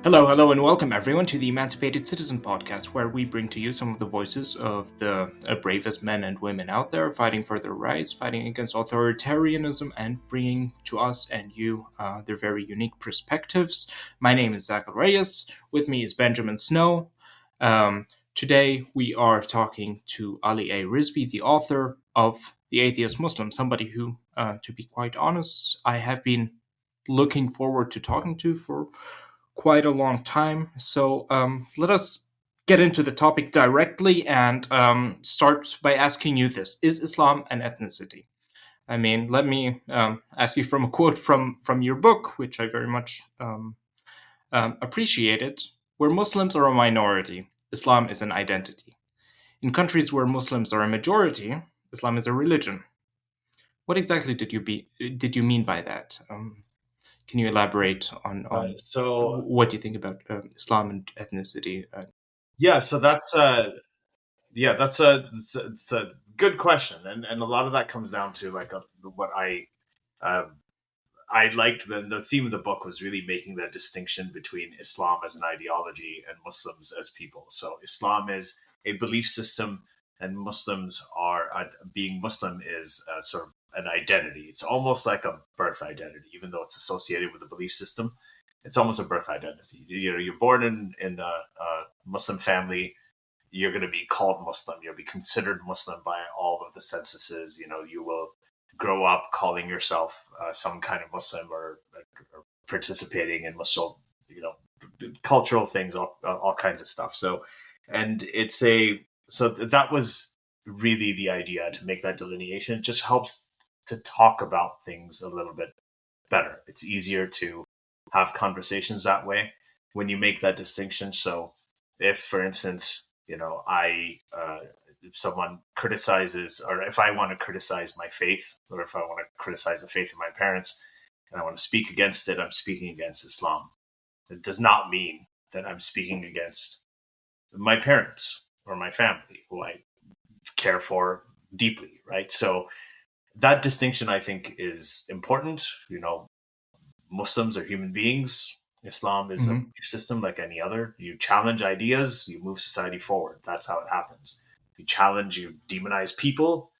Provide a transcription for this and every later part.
Hello, hello, and welcome everyone to the Emancipated Citizen Podcast, where we bring to you some of the voices of the bravest men and women out there fighting for their rights, fighting against authoritarianism, and bringing to us and you their very unique perspectives. My name is Alrayyis. With me is Benjamin Snow. Today we are talking to Ali A. Rizvi, the author of The Atheist Muslim, somebody who, to be quite honest, I have been looking forward to talking to for quite a long time. So let us get into the topic directly and start by asking you this. Is Islam an ethnicity? I mean, let me ask you from a quote from your book, which I very much appreciated. Where Muslims are a minority, Islam is an identity. In countries where Muslims are a majority, Islam is a religion. What exactly did you mean by that? Can you elaborate on what you think about Islam and ethnicity? So that's it's a good question, and a lot of that comes down to what I liked when the theme of the book was really making that distinction between Islam as an ideology and Muslims as people. So Islam is a belief system, and Muslims are being Muslim is sort of an identity. It's almost like a birth identity, even though it's associated with a belief system. It's almost a birth identity. You're born in a Muslim family, you're going to be called Muslim. You'll be considered Muslim by all of the censuses. You will grow up calling yourself some kind of Muslim or participating in Muslim, cultural things, all kinds of stuff. So that was really the idea, to make that delineation. It just helps to talk about things a little bit better. It's easier to have conversations that way when you make that distinction. So if, for instance, if someone criticizes, or if I want to criticize my faith, or if I want to criticize the faith of my parents and I want to speak against it, I'm speaking against Islam. It does not mean that I'm speaking against my parents or my family, who I care for deeply, right? So that distinction, I think, is important. Muslims are human beings. Islam is a belief system like any other. You challenge ideas, you move society forward. That's how it happens. You challenge, you demonize people,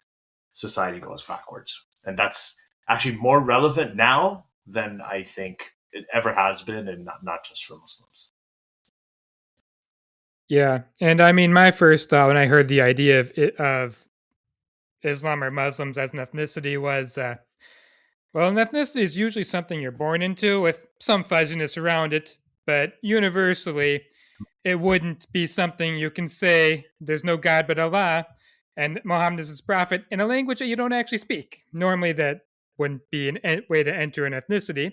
society goes backwards. And that's actually more relevant now than I think it ever has been, and not just for Muslims. Yeah. And I mean, my first thought when I heard the idea of Islam or Muslims as an ethnicity was, well, an ethnicity is usually something you're born into with some fuzziness around it, but universally, it wouldn't be something you can say there's no God but Allah and Muhammad is his prophet in a language that you don't actually speak. Normally, that wouldn't be a way to enter an ethnicity.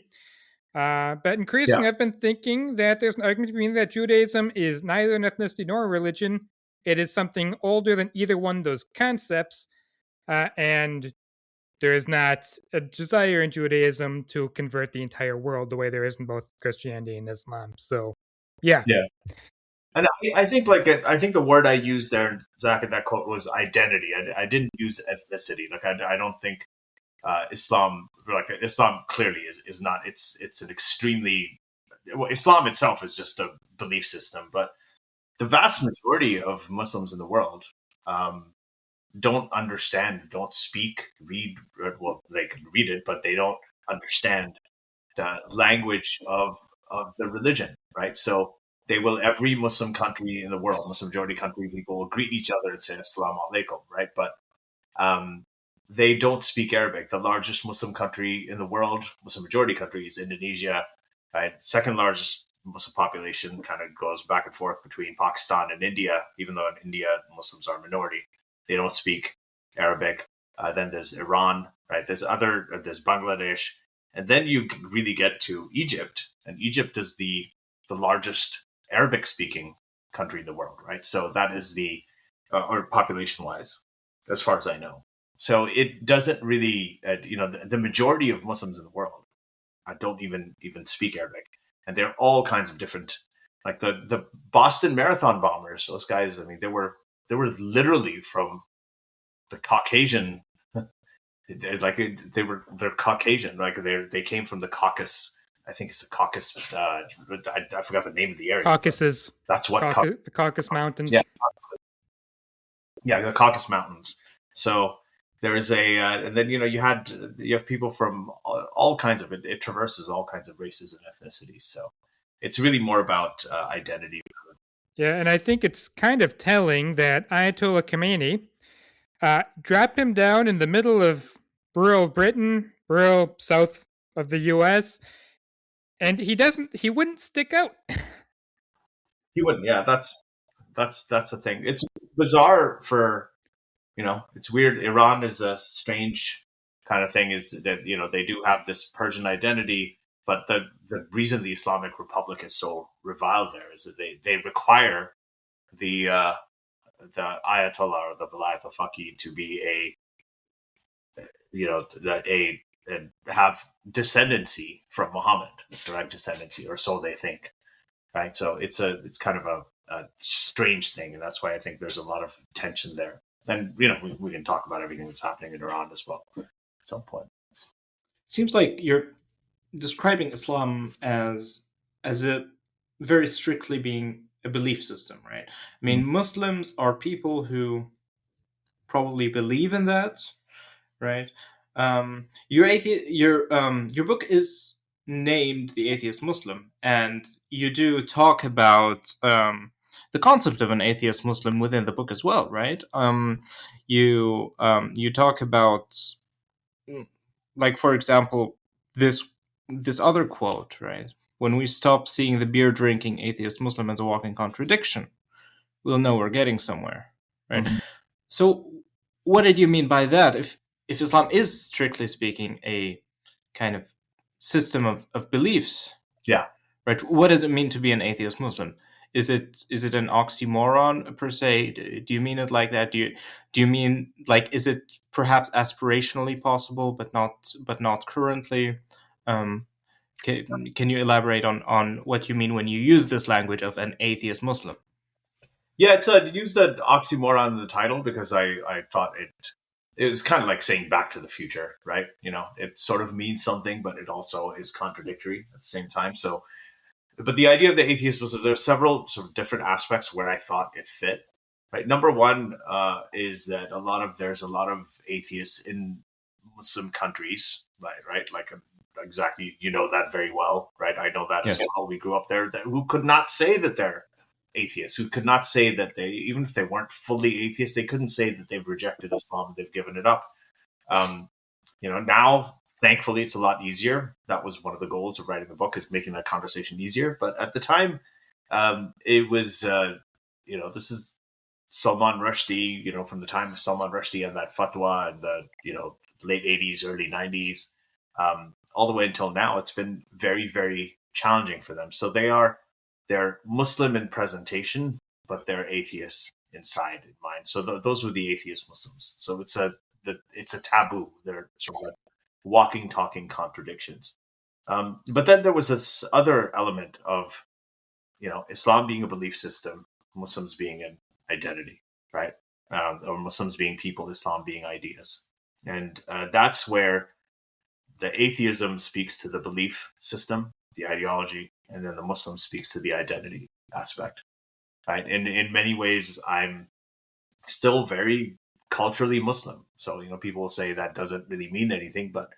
But increasingly, I've been thinking that there's an argument to be made that Judaism is neither an ethnicity nor a religion. It is something older than either one of those concepts. And there is not a desire in Judaism to convert the entire world the way there is in both Christianity and Islam. So, yeah. And I think the word I used there, Zach, in that quote was identity. I didn't use ethnicity. I don't think Islam clearly is not. It's an extremely, Islam itself is just a belief system, but the vast majority of Muslims in the world don't understand, don't speak, read. Well, they can read it, but they don't understand the language of the religion, right? So every Muslim country in the world, Muslim majority country, people will greet each other and say Assalamu alaikum, right? But they don't speak Arabic. The largest Muslim country in the world, Muslim majority country, is Indonesia, right? Second largest Muslim population kind of goes back and forth between Pakistan and India, even though in India, Muslims are a minority. They don't speak Arabic. Then there's Iran, right? There's Bangladesh. And then you really get to Egypt. And Egypt is the largest Arabic-speaking country in the world, right? So that is or population-wise, as far as I know. So it doesn't really, the majority of Muslims in the world don't even speak Arabic. And they're all kinds of different, like the Boston Marathon bombers, those guys, I mean, they were literally from the Caucasian, they're Caucasian, like they came from the Caucasus I think it's the Caucasus. I forgot the name of the area. Caucasus. That's what the Caucasus Mountains. Yeah, the Caucasus Mountains. So there is and then you have people from all kinds of it traverses all kinds of races and ethnicities. So it's really more about identity. Yeah, and I think it's kind of telling that Ayatollah Khomeini dropped him down in the middle of rural Britain, rural south of the U.S., and he wouldn't stick out. He wouldn't. Yeah, that's the thing. It's bizarre for, it's weird. Iran is a strange kind of thing. Is that they do have this Persian identity, but the reason the Islamic Republic is so reviled there is that they require the Ayatollah or the Velayat al-Faqih to be have descendancy from Muhammad, direct descendancy, or so they think. Right, so it's kind of a strange thing, and that's why I think there's a lot of tension there. And we can talk about everything that's happening in Iran as well at some point. It seems like you're describing Islam as a very strictly being a belief system, right? I mean, Muslims are people who probably believe in that, right? Your book is named The Atheist Muslim, and you do talk about the concept of an atheist Muslim within the book as well, right? You talk about, like, for example, this other quote, right? When we stop seeing the beer drinking atheist Muslim as a walking contradiction, we'll know we're getting somewhere, right? Mm-hmm. So what did you mean by that? If Islam is, strictly speaking, a kind of system of beliefs, yeah, right? What does it mean to be an atheist Muslim? Is it an oxymoron per se? Do you mean it like that? Do you mean, like, is it perhaps aspirationally possible but not currently? Can you elaborate on what you mean when you use this language of an atheist Muslim? Yeah, it's used the oxymoron in the title because I thought it was kind of like saying Back to the Future, right? It sort of means something, but it also is contradictory at the same time. So, but the idea of the atheist was that there are several sort of different aspects where I thought it fit. Right. Number one is that there's a lot of atheists in Muslim countries, right? Like exactly, that very well, right? I know that as well. We grew up there. Who could not say that they're atheists, who could not say that even if they weren't fully atheists, they couldn't say that they've rejected Islam and they've given it up. Now, thankfully, it's a lot easier. That was one of the goals of writing the book, is making that conversation easier. But at the time, it was, this is Salman Rushdie, from the time of Salman Rushdie and that fatwa in the, late 80s, early 90s, all the way until now. It's been very, very challenging for them. So they're Muslim in presentation, but they're atheists inside in mind. So those were the atheist Muslims. So it's a taboo. They're sort of like walking, talking contradictions. But then there was this other element of, Islam being a belief system, Muslims being an identity, right? Or Muslims being people, Islam being ideas. And that's where the atheism speaks to the belief system, the ideology, and then the Muslim speaks to the identity aspect, right? And in many ways, I'm still very culturally Muslim. So, people will say that doesn't really mean anything, but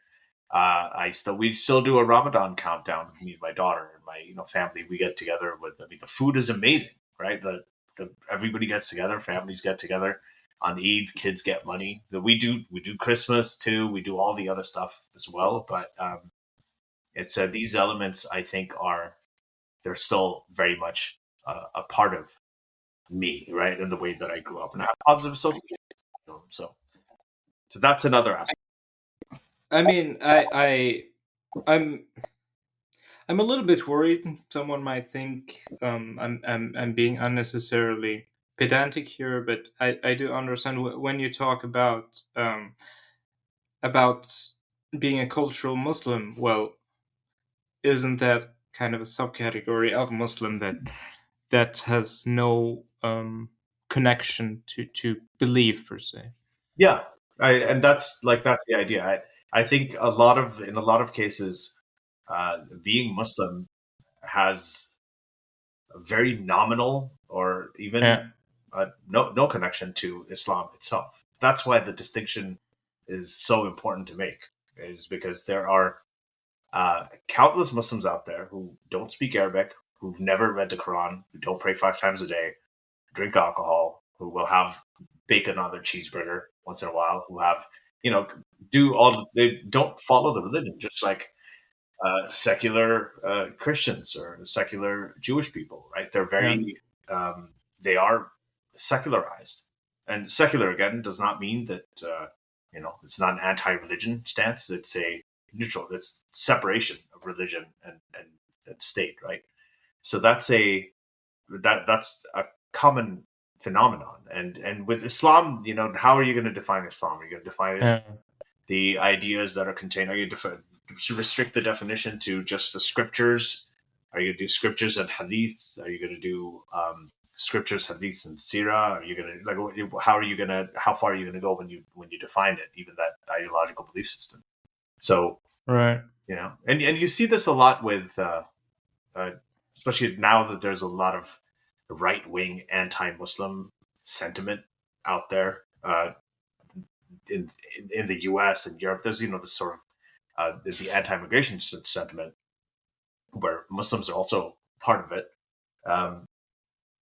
we still do a Ramadan countdown. Me and my daughter and my family, we get together the food is amazing, right? Everybody gets together, families get together on Eid, kids get money. We do Christmas too. We do all the other stuff as well, but it's these elements, I think, they're still very much a part of me, right? In the way that I grew up, and I have positive associations. So that's another aspect. I mean, I'm a little bit worried. Someone might think I'm being unnecessarily pedantic here, but I do understand when you talk about being a cultural Muslim. Well, isn't that kind of a subcategory of Muslim that has no connection to belief per se? Yeah, and that's the idea. I think in a lot of cases, being Muslim has a very nominal or even no connection to Islam itself. That's why the distinction is so important to make, is because there are countless Muslims out there who don't speak Arabic, who've never read the Quran, who don't pray 5 times a day, drink alcohol, who will have bacon on their cheeseburger once in a while, who have, they don't follow the religion, just like secular Christians or secular Jewish people, right? They're very, they are secularized. And secular, again, does not mean that, it's not an anti-religion stance. It's a neutral, it's separation of religion and state, right? So that's a common phenomenon. And with Islam, how are you going to define Islam? Are you going to define it the ideas that are contained? Are you restrict the definition to just the scriptures? Are you going to do scriptures and hadiths? Are you going to do scriptures, hadiths, and sirah? Are you going to how far are you going to go when you define it, even that ideological belief system? So right, and you see this a lot with, especially now that there's a lot of right-wing anti-Muslim sentiment out there in the U.S. and Europe. There's this sort of the anti-immigration sentiment where Muslims are also part of it.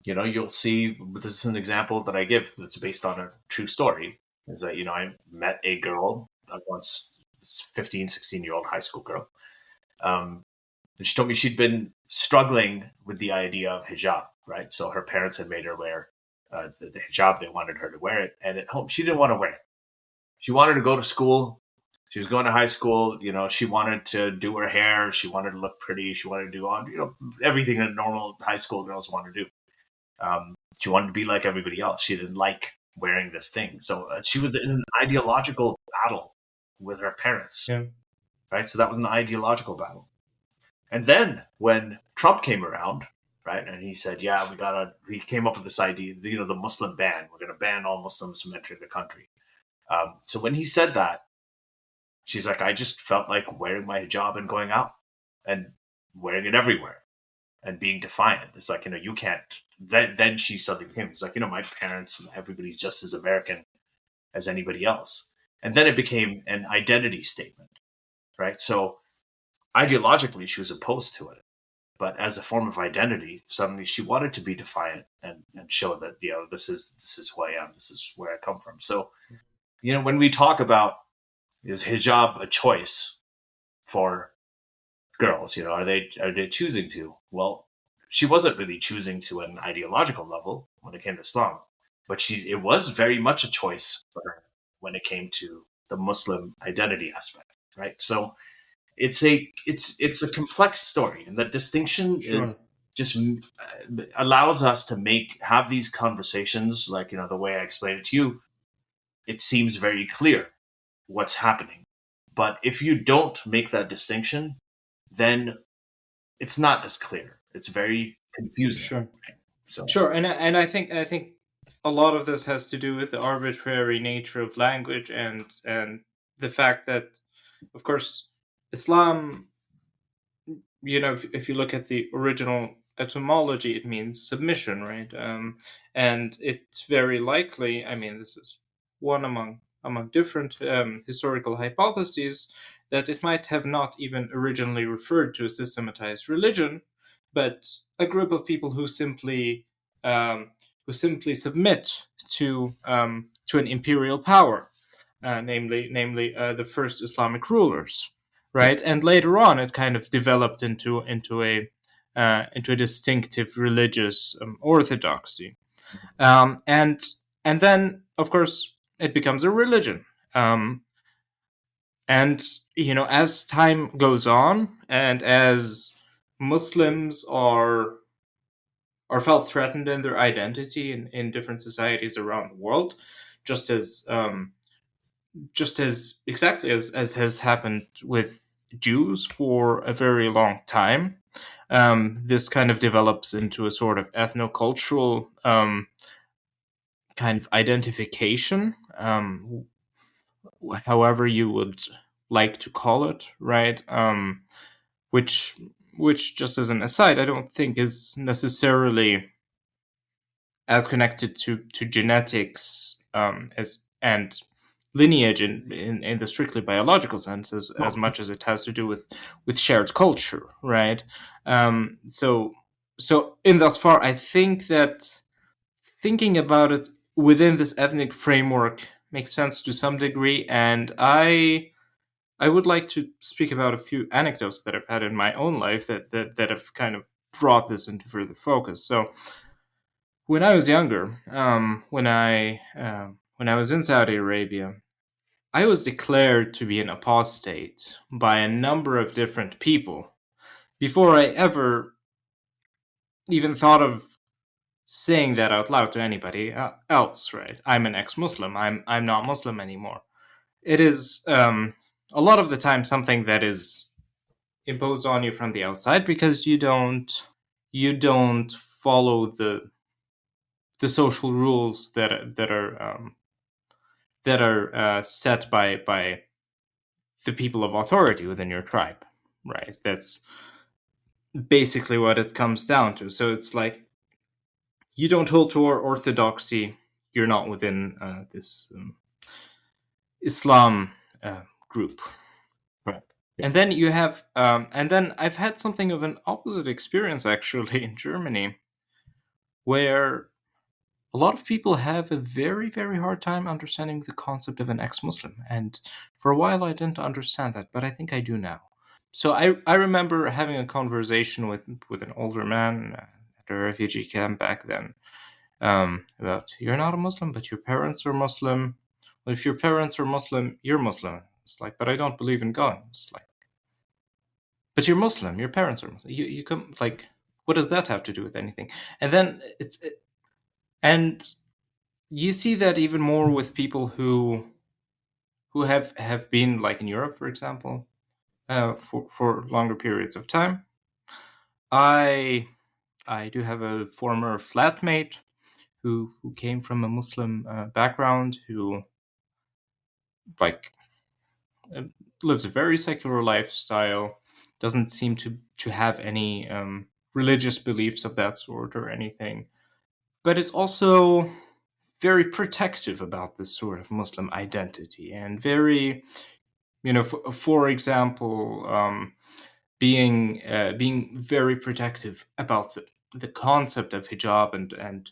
You'll see, this is an example that I give that's based on a true story, is that I met a girl once, 15, 16-year-old high school girl. And she told me she'd been struggling with the idea of hijab, right? So her parents had made her wear the hijab. They wanted her to wear it. And at home, she didn't want to wear it. She wanted to go to school. She was going to high school. She wanted to do her hair. She wanted to look pretty. She wanted to do everything that normal high school girls want to do. She wanted to be like everybody else. She didn't like wearing this thing. So she was in an ideological battle with her parents, right? So that was an ideological battle. And then when Trump came around, right, and he said, he came up with this idea, the Muslim ban. We're going to ban all Muslims from entering the country. So when he said that, she's like, I just felt like wearing my hijab and going out and wearing it everywhere and being defiant. It's like, you can't. Then she suddenly became, it's like, my parents, everybody's just as American as anybody else. And then it became an identity statement, right? So ideologically, she was opposed to it. But as a form of identity, suddenly she wanted to be defiant and show that, this is who I am. This is where I come from. So, when we talk about, is hijab a choice for girls? Are they choosing to? Well, she wasn't really choosing to at an ideological level when it came to Islam, but it was very much a choice for her when it came to the Muslim identity aspect, right? So it's a complex story, and that distinction is just allows us to have these conversations, like the way I explained it to you. It seems very clear what's happening, but if you don't make that distinction, then it's not as clear. It's very confusing. Sure. So. Sure, and I think a lot of this has to do with the arbitrary nature of language and the fact that, of course, Islam, if you look at the original etymology, it means submission, right? And it's very likely, this is one among different historical hypotheses, that it might have not even originally referred to a systematized religion, but a group of people who simply submit to an imperial power, namely the first Islamic rulers, right? And later on, it kind of developed into a distinctive religious orthodoxy, and then, of course, it becomes a religion. And, as time goes on and as Muslims are felt threatened in their identity in different societies around the world, just as exactly as has happened with Jews for a very long time, this kind of develops into a sort of ethnocultural kind of identification, however you would like to call it, right? which just as an aside, I don't think is necessarily as connected to genetics as and lineage in the strictly biological sense as much as it has to do with shared culture, right? So in thus far, I think that thinking about it within this ethnic framework makes sense to some degree, and I would like to speak about a few anecdotes that I've had in my own life that have kind of brought this into further focus. So when I was younger, when I was in Saudi Arabia, I was declared to be an apostate by a number of different people before I ever even thought of saying that out loud to anybody else. Right? I'm an ex-Muslim. I'm not Muslim anymore. It is a lot of the time something that is imposed on you from the outside because you don't follow the social rules that are set by the people of authority within your tribe, right? That's basically what it comes down to. So it's like you don't hold to orthodoxy, you're not within this Islam group. Right. And then you have, and then I've had something of an opposite experience actually in Germany, where a lot of people have a very, very hard time understanding the concept of an ex-Muslim. And for a while I didn't understand that, but I think I do now. So I remember having a conversation with an older man at a refugee camp back then about, you're not a Muslim, but your parents are Muslim. Well, if your parents are Muslim, you're Muslim. It's like, but I don't believe in God. It's like, but you're Muslim, your parents are Muslim. You come, like, what does that have to do with anything? And then and you see that even more with people who have been, like in Europe, for example, for longer periods of time. I do have a former flatmate who came from a Muslim background, who like lives a very secular lifestyle, doesn't seem to have any religious beliefs of that sort or anything, but is also very protective about this sort of Muslim identity, and very, for example, being very protective about the concept of hijab, and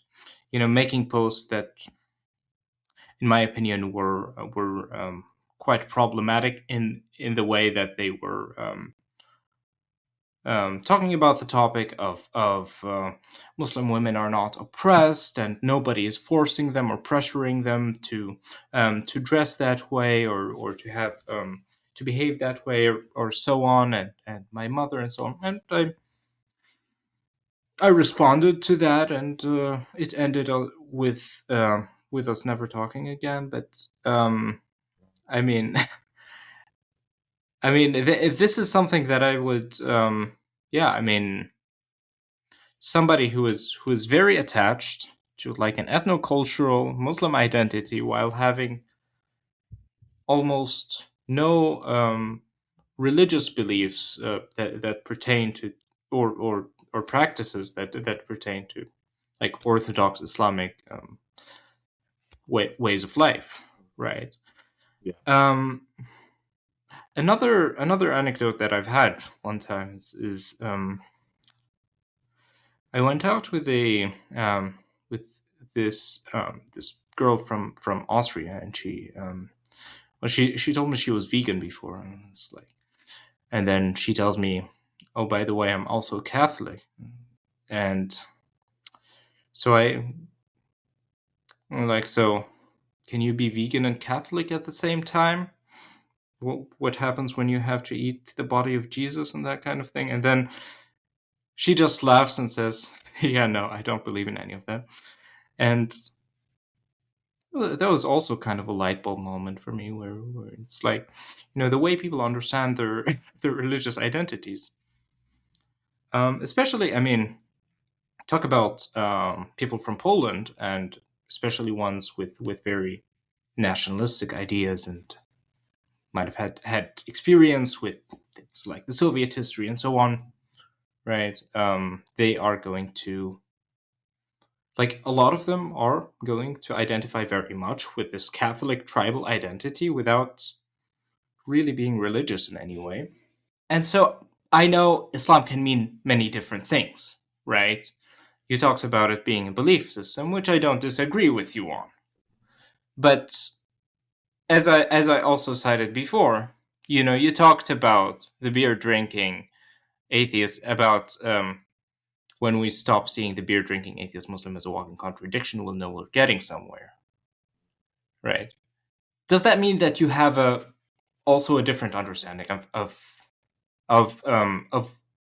making posts that, in my opinion, were quite problematic in the way that they were talking about the topic of Muslim women are not oppressed, and nobody is forcing them or pressuring them to dress that way, or to have to behave that way, or so on, and my mother and so on. And I responded to that, and it ended with us never talking again. But I mean, if this is something that I would, somebody who is very attached to like an ethnocultural Muslim identity while having almost no religious beliefs that pertain to, or practices that pertain to, like Orthodox Islamic ways of life, right? Yeah. Another anecdote that I've had one time is I went out with this girl from Austria, and she told me she was vegan before, and it's like, and then she tells me, oh, by the way, I'm also Catholic, and so I'm like, so can you be vegan and Catholic at the same time? What happens when you have to eat the body of Jesus and that kind of thing? And then she just laughs and says, yeah, no, I don't believe in any of that. And that was also kind of a light bulb moment for me, where it's like, the way people understand their their religious identities. Especially, talk about people from Poland, and especially ones with very nationalistic ideas, and might have had experience with things like the Soviet history and so on, right? They are going to, like, a lot of them are going to identify very much with this Catholic tribal identity without really being religious in any way. And so I know Islam can mean many different things, right? You talked about it being a belief system, which I don't disagree with you on. But as I also cited before, you talked about the beer drinking atheists, about when we stop seeing the beer drinking atheist Muslim as a walking contradiction, we'll know we're getting somewhere, right? Does that mean that you have also a different understanding of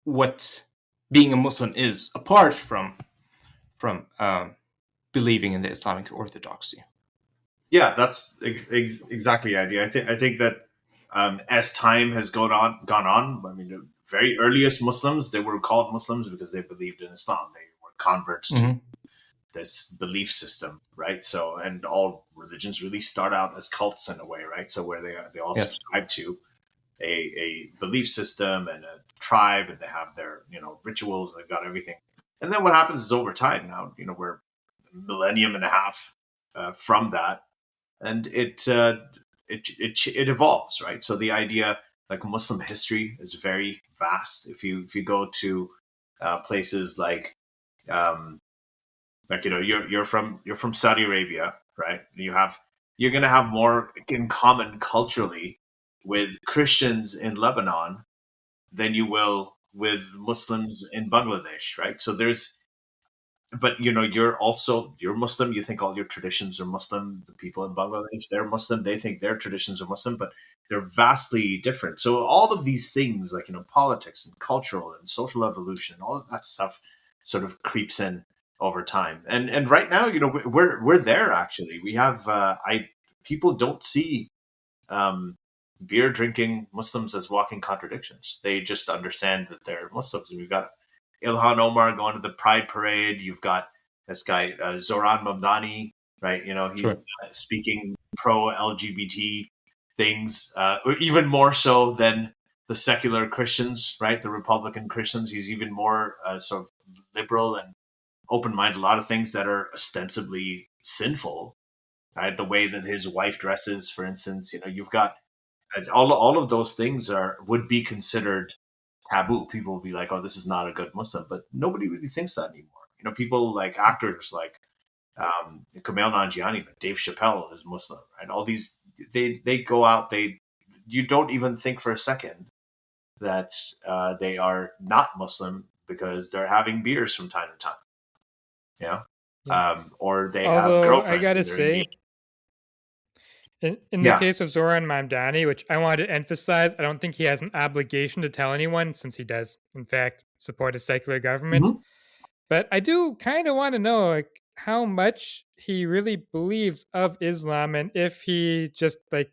what being a Muslim is, apart from believing in the Islamic orthodoxy? Yeah, that's exactly the idea. I think that as time has gone on, I mean, the very earliest Muslims, they were called Muslims because they believed in Islam. They were converts to this belief system, right? So, and all religions really start out as cults in a way, right? So where they all subscribe to a belief system and a tribe, and they have their rituals. They've got everything. And then what happens is over time now, we're a millennium and a half from that, and it evolves, right? So the idea, like, Muslim history is very vast. If you go to places like you're from Saudi Arabia, right? You're going to have more in common culturally with Christians in Lebanon than you will with Muslims in Bangladesh, right? So but you're Muslim. You think all your traditions are Muslim. The people in Bangladesh, they're Muslim. They think their traditions are Muslim, but they're vastly different. So all of these things, like politics and cultural and social evolution, all of that stuff, sort of creeps in over time. And right now, we're there. Actually, we have people don't see beer drinking Muslims as walking contradictions. They just understand that they're Muslims. And we've got Ilhan Omar going to the Pride Parade. You've got this guy, Zoran Mamdani, right? He's speaking pro-LGBT things, or even more so than the secular Christians, right? The Republican Christians. He's even more sort of liberal and open-minded. A lot of things that are ostensibly sinful, right? The way that his wife dresses, for instance. You've got all of those things would be considered taboo. People will be like, "Oh, this is not a good Muslim," but nobody really thinks that anymore. People like actors like Kumail Nanjiani, like Dave Chappelle is Muslim, right? All these they go out. You don't even think for a second that they are not Muslim because they're having beers from time to time. Or they have girlfriends. I gotta say, in the case of Zoran Mamdani, which I wanted to emphasize, I don't think he has an obligation to tell anyone, since he does, in fact, support a secular government. Mm-hmm. But I do kind of want to know how much he really believes of Islam, and if he just it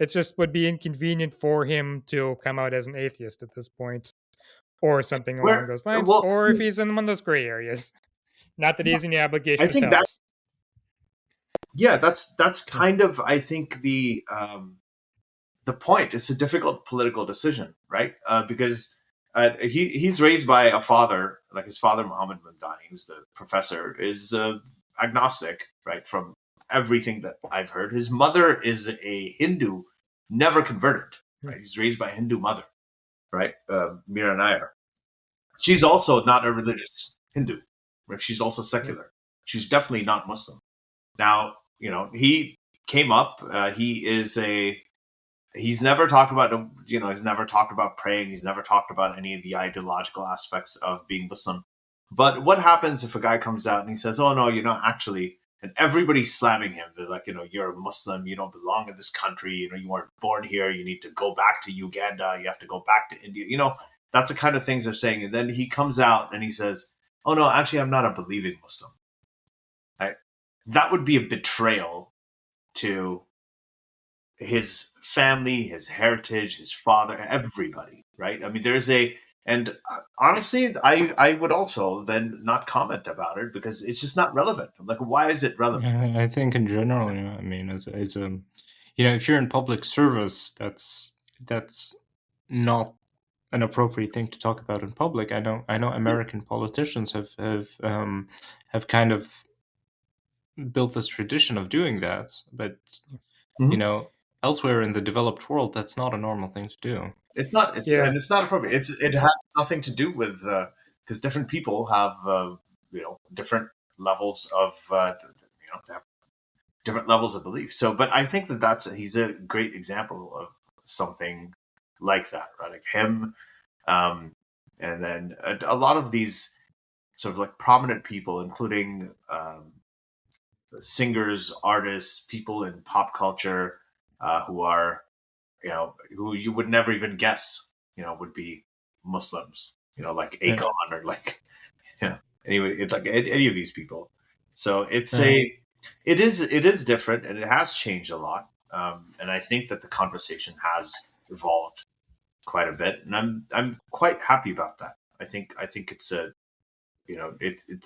just would be inconvenient for him to come out as an atheist at this point, or something along those lines, or if he's in one of those gray areas. Not that he's in the obligation. I think that's. Yeah, that's kind of, I think, the point. It's a difficult political decision, right? Because he's raised by a father, like his father, Muhammad Mamdani, who's the professor, is agnostic, right? From everything that I've heard. His mother is a Hindu, never converted, right? He's raised by a Hindu mother, right? Mira Nair. She's also not a religious Hindu, right? She's also secular. She's definitely not Muslim. Now, he came up. He's never talked about, he's never talked about praying. He's never talked about any of the ideological aspects of being Muslim. But what happens if a guy comes out and he says, "Oh no, actually," and everybody's slamming him. They're like, "You're a Muslim. You don't belong in this country. You weren't born here. You need to go back to Uganda. You have to go back to India." That's the kind of things they're saying. And then he comes out and he says, "Oh no, actually, I'm not a believing Muslim." Right? That would be a betrayal to his family, his heritage, his father, everybody, right? I mean, and honestly, I would also then not comment about it because it's just not relevant. I'm like, why is it relevant? I think in general, I mean, if you're in public service, that's not an appropriate thing to talk about in public. I know American politicians have kind of built this tradition of doing that, but elsewhere in the developed world, that's not a normal thing to do. It's not. And it's not appropriate. It has nothing to do with because different people have different levels of they have different levels of belief. So, but I think that he's a great example of something like that, right? Like him, and then a lot of these sort of like prominent people, including singers, artists, people in pop culture who are, who you would never even guess, would be Muslims, like Akon or like, anyway, it's like any of these people. So it's it is different, and it has changed a lot. And I think that the conversation has evolved quite a bit, and I'm quite happy about that. I think it's a,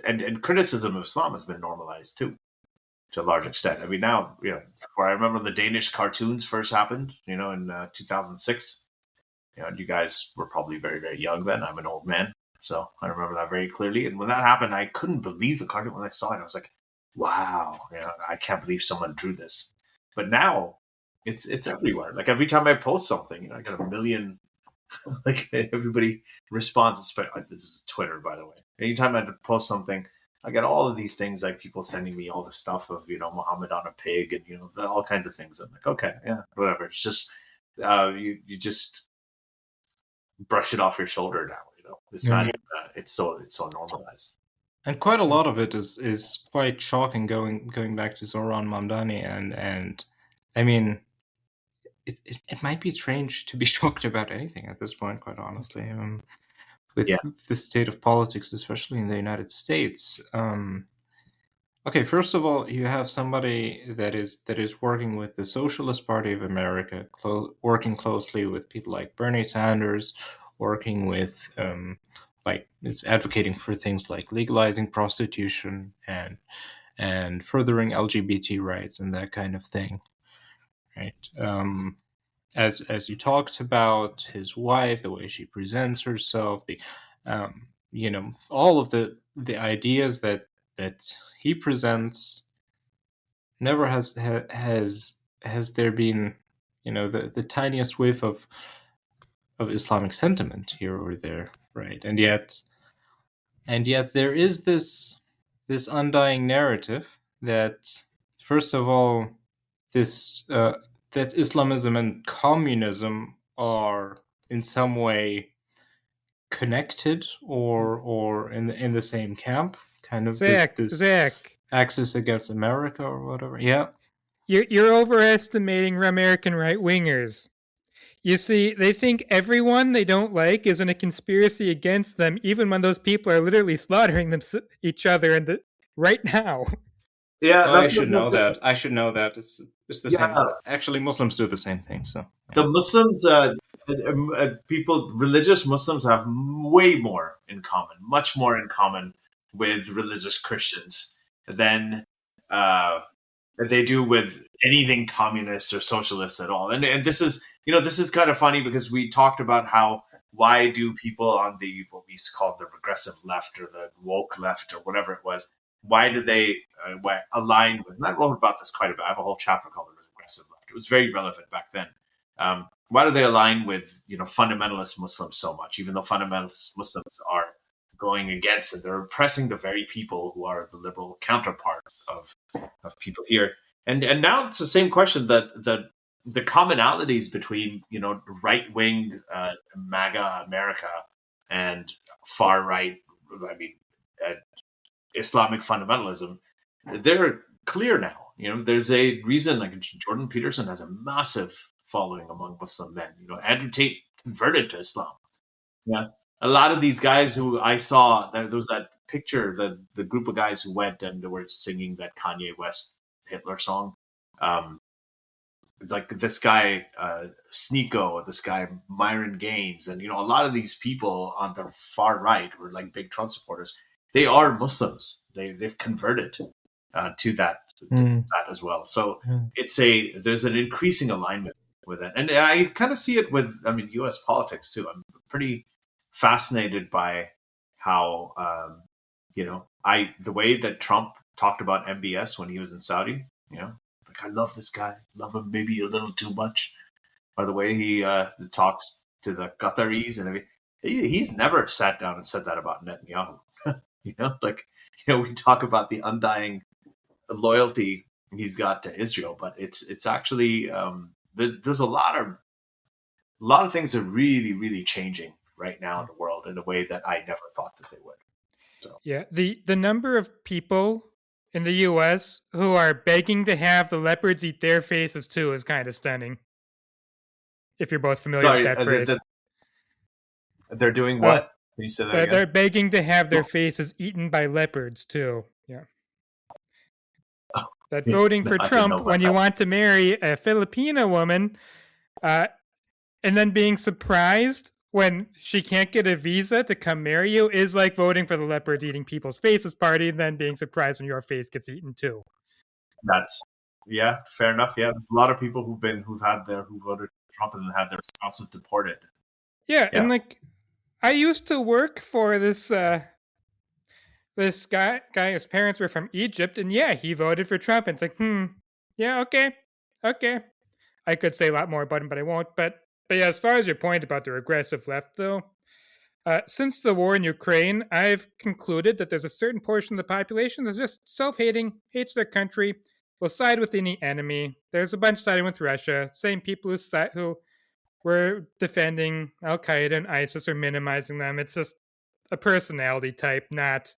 and criticism of Islam has been normalized too, to a large extent. I mean, now, before, I remember the Danish cartoons first happened, in 2006. You guys were probably very, very young then. I'm an old man, so I remember that very clearly. And when that happened, I couldn't believe the cartoon. When I saw it, I was like, wow, I can't believe someone drew this. But now it's everywhere. Like every time I post something, I get a million, like everybody responds. This is Twitter, by the way. Anytime I post something, I get all of these things, like people sending me all the stuff of, Muhammad on a pig and, all kinds of things. I'm like, okay, yeah, whatever. It's just, you just brush it off your shoulder now, it's not, it's so normalized. And quite a lot of it is quite shocking, going back to Zoran Mamdani, and I mean, it might be strange to be shocked about anything at this point, quite honestly. With the state of politics, especially in the United States. Okay, first of all, you have somebody that is working with the Socialist Party of America, working closely with people like Bernie Sanders, working with is advocating for things like legalizing prostitution and furthering LGBT rights and that kind of thing, right? As you talked about his wife, the way she presents herself, the all of the ideas that he presents, never has there been the tiniest whiff of Islamic sentiment here or there, right? And yet there is this undying narrative that, first of all, this that Islamism and communism are in some way connected or in the same camp, kind of Zach, axis against America or whatever. Yeah, you're overestimating American right wingers. You see, they think everyone they don't like is in a conspiracy against them, even when those people are literally slaughtering each other right now. Yeah, I should know that. I should know that. It's the same. Actually, Muslims do the same thing. So the Muslims, religious Muslims have way more in common, much more in common with religious Christians than they do with anything communist or socialist at all. And this is, this is kind of funny, because we talked about why do people on what we used to call the regressive left or the woke left or whatever it was, why do they align with, and I wrote about this quite a bit. I have a whole chapter called the regressive left. It was very relevant back then. Why do they align with, fundamentalist Muslims so much, even though fundamentalist Muslims are going against and they're oppressing the very people who are the liberal counterparts of people here? And now it's the same question, that the commonalities between, right wing MAGA America and far right, Islamic fundamentalism, they're clear now. There's a reason, like Jordan Peterson has a massive following among Muslim men. Andrew Tate converted to Islam. Yeah, a lot of these guys who I saw, there was that picture, the group of guys who went and they were singing that Kanye West Hitler song. Like this guy Sneeko, this guy Myron Gaines, and a lot of these people on the far right were like big Trump supporters. They are Muslims. They've converted to that as well. So there's an increasing alignment with it. And I kind of see it with, U.S. politics too. I'm pretty fascinated by how, the way that Trump talked about MBS when he was in Saudi, like, I love this guy, love him maybe a little too much, or the way he talks to the Qataris and everything. He's never sat down and said that about Netanyahu. We talk about the undying loyalty he's got to Israel, but it's actually there's a lot of things are really, really changing right now in the world in a way that I never thought that they would. So yeah, the number of people in the U.S. who are begging to have the leopards eat their faces too is kind of stunning. If you're both familiar with that phrase. They're doing what? Can you say that again? They're begging to have their faces eaten by leopards too. Yeah. That voting for Trump when you want to marry a Filipino woman, and then being surprised when she can't get a visa to come marry you is like voting for the leopards eating people's faces party, and then being surprised when your face gets eaten too. Yeah, fair enough. Yeah, there's a lot of people who voted for Trump and had their spouses deported. Yeah, and like I used to work for this guy, his parents were from Egypt, and yeah, he voted for Trump. And it's like, yeah, okay. I could say a lot more about him, but I won't. But yeah, as far as your point about the regressive left, though, since the war in Ukraine, I've concluded that there's a certain portion of the population that's just self-hating, hates their country, will side with any enemy. There's a bunch siding with Russia, same people who were defending Al Qaeda and ISIS or minimizing them. It's just a personality type, not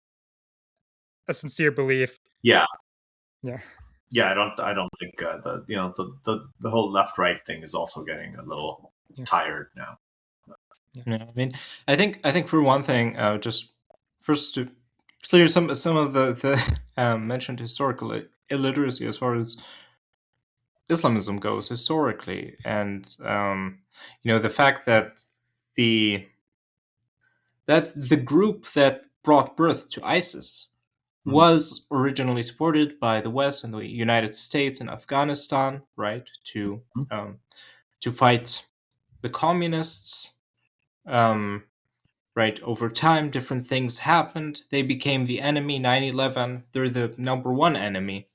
a sincere belief. Yeah. Yeah. I don't think the whole left right thing is also getting a little tired now. Yeah, I mean, I think for one thing, just first to clear some of the mentioned historical illiteracy as far as Islamism goes historically, and the fact that the group that brought birth to ISIS was originally supported by the West and the United States and Afghanistan, right, to fight the communists. Right, over time, different things happened. They became the enemy. 9/11, they're the number one enemy.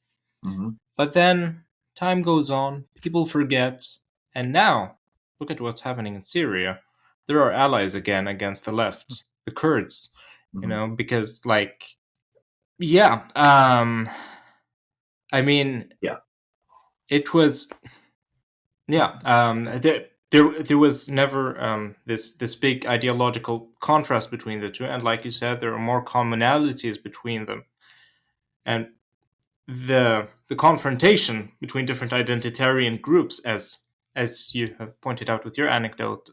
Mm-hmm. But then time goes on, people forget, and now look at what's happening in Syria. There are allies again against the left, the Kurds. Because it was there was never this big ideological contrast between the two, and like you said, there are more commonalities between them, and the confrontation between different identitarian groups, as you have pointed out with your anecdote,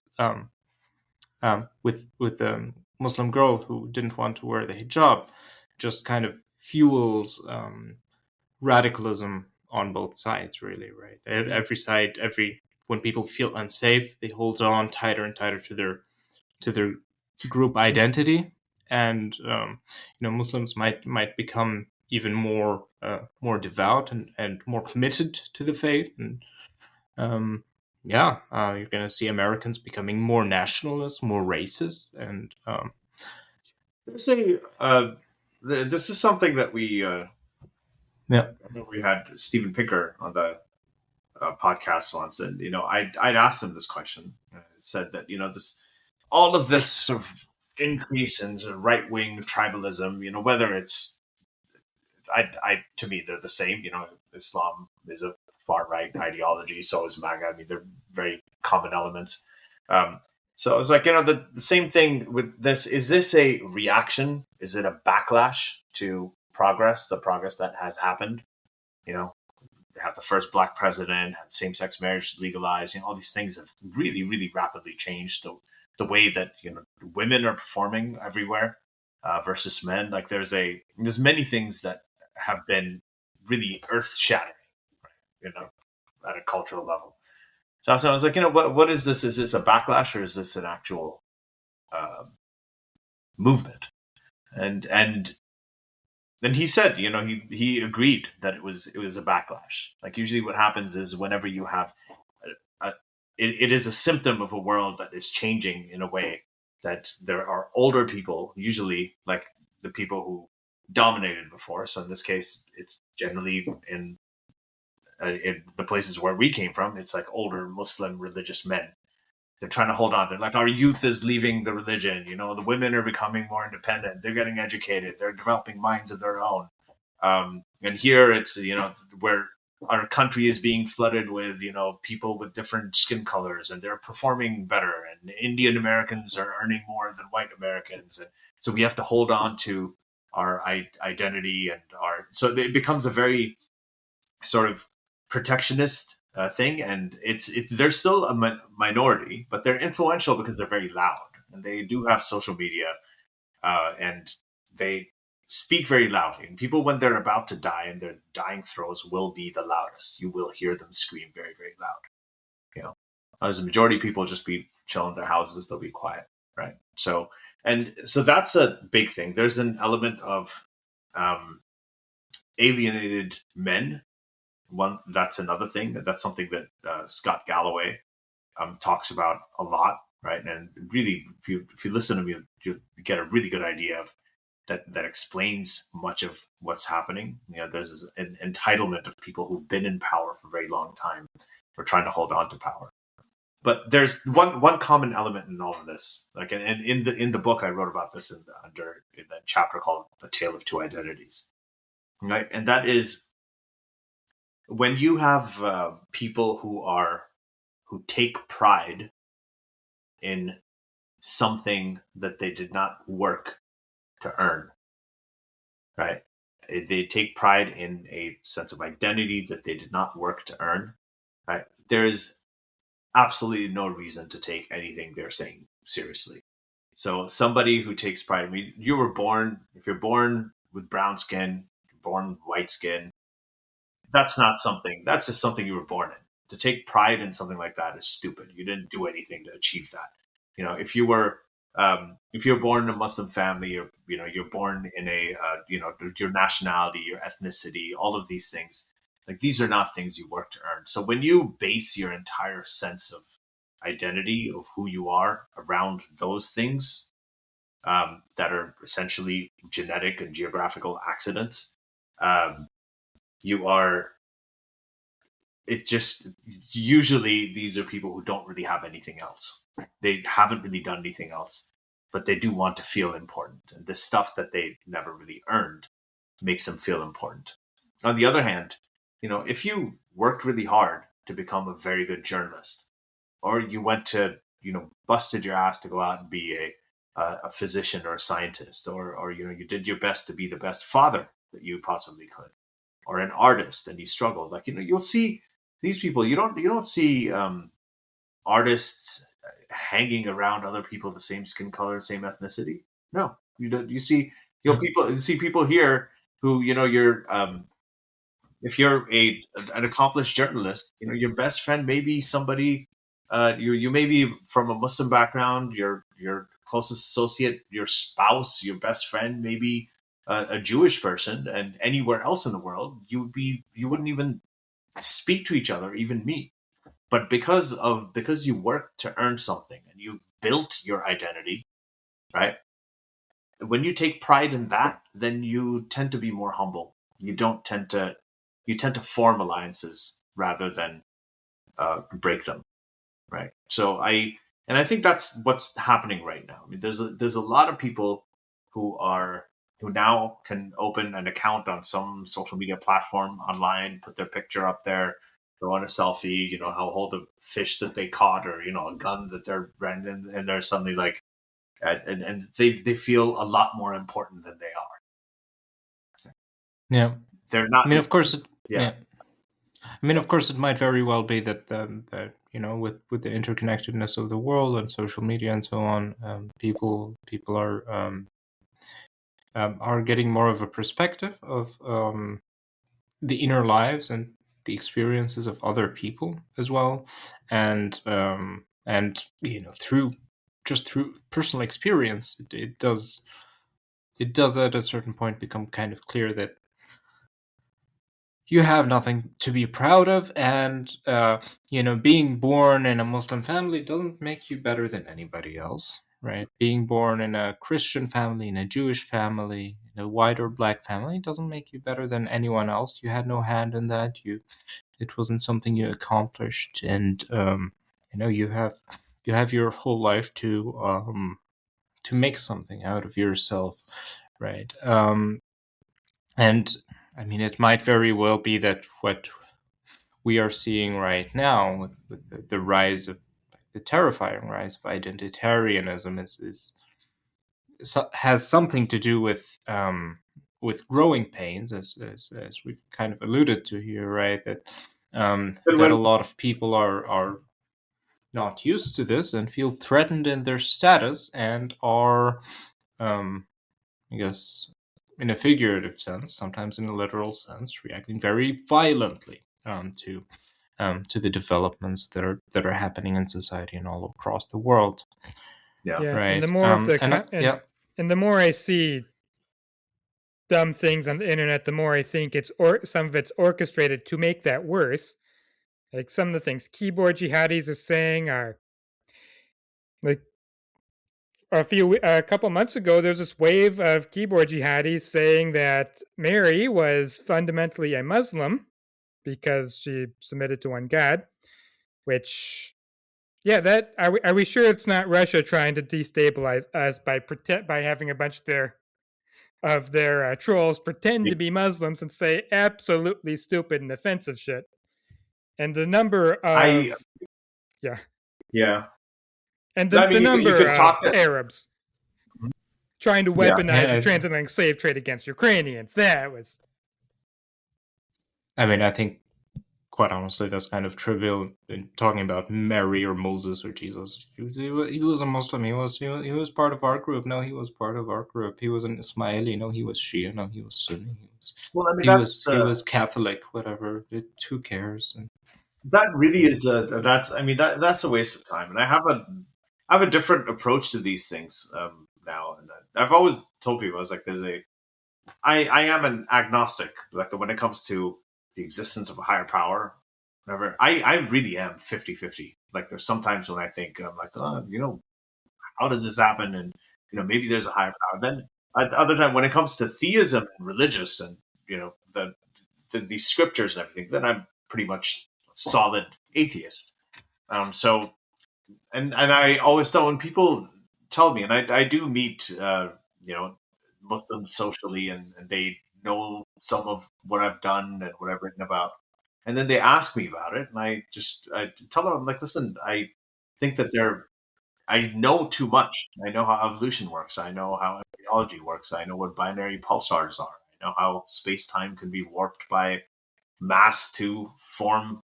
with the Muslim girl who didn't want to wear the hijab, just kind of fuels radicalism on both sides, really, right? Every side, when people feel unsafe, they hold on tighter and tighter to their group identity, and Muslims might become even more devout and more committed to the faith, and you're going to see Americans becoming more nationalist, more racist, and there's this is something that we I remember we had Steven Pinker on the podcast once, and I'd asked him this question. I said that all of this sort of increase in right wing tribalism, whether it's to me they're the same. Islam is a far right ideology, so is MAGA. I mean, they're very common elements. So I was like, the same thing with this. Is this a reaction? Is it a backlash to progress? The progress that has happened. They have the first black president, had same-sex marriage legalized. All these things have really, really rapidly changed the way that women are performing everywhere versus men. Like there's many things that have been really earth-shattering, right? At a cultural level. So I was like, what is this? Is this a backlash or is this an actual movement? And then he said, he agreed that it was a backlash. Like usually what happens is whenever you have it is a symptom of a world that is changing in a way that there are older people, usually like the people who dominated before. So in this case, it's generally in the places where we came from. It's like older Muslim religious men. They're trying to hold on. They're like, our youth is leaving the religion. The women are becoming more independent. They're getting educated. They're developing minds of their own. And here it's, where our country is being flooded with, people with different skin colors, and they're performing better. And Indian Americans are earning more than white Americans. And so we have to hold on to our identity so it becomes a very sort of protectionist thing. And they're still a minority, but they're influential because they're very loud, and they do have social media, and they speak very loudly. And people, when they're about to die and their dying throes, will be the loudest. You will hear them scream very, very loud. As a majority of people just be chilling in their houses, they'll be quiet, right? So that's a big thing. There's an element of alienated men. That's another thing. That's something that Scott Galloway talks about a lot, right? And really, if you listen to me, you'll get a really good idea of that explains much of what's happening. There's an entitlement of people who've been in power for a very long time. We're trying to hold on to power. But there's one common element in all of this. Like, and in the book I wrote about this in that chapter called "A Tale of Two Identities," right? And that is when you have people who take pride in something that they did not work to earn, right? They take pride in a sense of identity that they did not work to earn, right? There is absolutely no reason to take anything they're saying seriously. So somebody who takes pride, if you're born with brown skin, you're born with white skin, that's just something you were born in. To take pride in something like that is stupid. You didn't do anything to achieve that. If you're born in a Muslim family, you're born in your nationality, your ethnicity, all of these things, like, these are not things you work to earn. So when you base your entire sense of identity, of who you are, around those things that are essentially genetic and geographical accidents, usually these are people who don't really have anything else. They haven't really done anything else, but they do want to feel important. And the stuff that they never really earned makes them feel important. On the other hand, if you worked really hard to become a very good journalist, or you went to, busted your ass to go out and be a physician or a scientist, or you did your best to be the best father that you possibly could, or an artist, and you struggled, like, you'll see these people. You don't see artists hanging around other people the same skin color, same ethnicity. No, you don't. You see, you see people here who, you're if you're an accomplished journalist, your best friend may be somebody. You may be from a Muslim background. Your closest associate, your spouse, your best friend, may be a Jewish person, and anywhere else in the world, you wouldn't even speak to each other, even meet. But because you worked to earn something and you built your identity, right? When you take pride in that, then you tend to be more humble. You tend to form alliances rather than break them, right? So I think that's what's happening right now. I mean, there's a lot of people who now can open an account on some social media platform online, put their picture up there, throw on a selfie, hold a fish that they caught, or a gun that they're branding, and they're suddenly like, and they feel a lot more important than they are. Yeah, they're not. I mean, of course, yeah. I mean, of course, it might very well be that with the interconnectedness of the world and social media and so on, people are getting more of a perspective of the inner lives and the experiences of other people as well, and through personal experience, it does at a certain point become kind of clear that you have nothing to be proud of, and being born in a Muslim family doesn't make you better than anybody else, right? Being born in a Christian family, in a Jewish family, in a white or black family doesn't make you better than anyone else. You had no hand in that. It wasn't something you accomplished, and you have your whole life to make something out of yourself, right? And I mean, it might very well be that what we are seeing right now with the rise of the terrifying rise of identitarianism has something to do with growing pains, as we've kind of alluded to here, right? That a lot of people are not used to this and feel threatened in their status and are, I guess, in a figurative sense, sometimes in a literal sense, reacting very violently to the developments that are happening in society and all across the world. Yeah, right. And the more and the more I see dumb things on the internet, the more I think some of it's orchestrated to make that worse. Like some of the things keyboard jihadis are saying are like a couple months ago, there's this wave of keyboard jihadis saying that Mary was fundamentally a Muslim because she submitted to one God, which, that are we sure it's not Russia trying to destabilize us by having a bunch of their trolls pretend to be Muslims and say absolutely stupid and offensive shit? And the number of and the number of Arabs trying to weaponize the transatlantic slave trade against Ukrainians. That was. I mean, I think, quite honestly, that's kind of trivial in talking about Mary or Moses or Jesus. He was a Muslim. He was part of our group. No, he was part of our group. He was an Ismaili. No, he was Shia. No, he was Sunni. He was Catholic. Whatever. Who cares? And that really is that's a waste of time. And I have a different approach to these things now. And I've always told people, I was like, I am an agnostic. Like when it comes to the existence of a higher power, whatever, I really am 50-50. Like there's sometimes when I think I'm like, how does this happen? And maybe there's a higher power. Then other time when it comes to theism and religious and the scriptures and everything, then I'm pretty much solid atheist. So I always tell when people tell me, and I do meet Muslims socially, and they know some of what I've done and what I've written about, and then they ask me about it, and I tell them, I'm like, listen, I think that I know too much. I know how evolution works. I know how embryology works. I know what binary pulsars are. I know how space-time can be warped by mass to form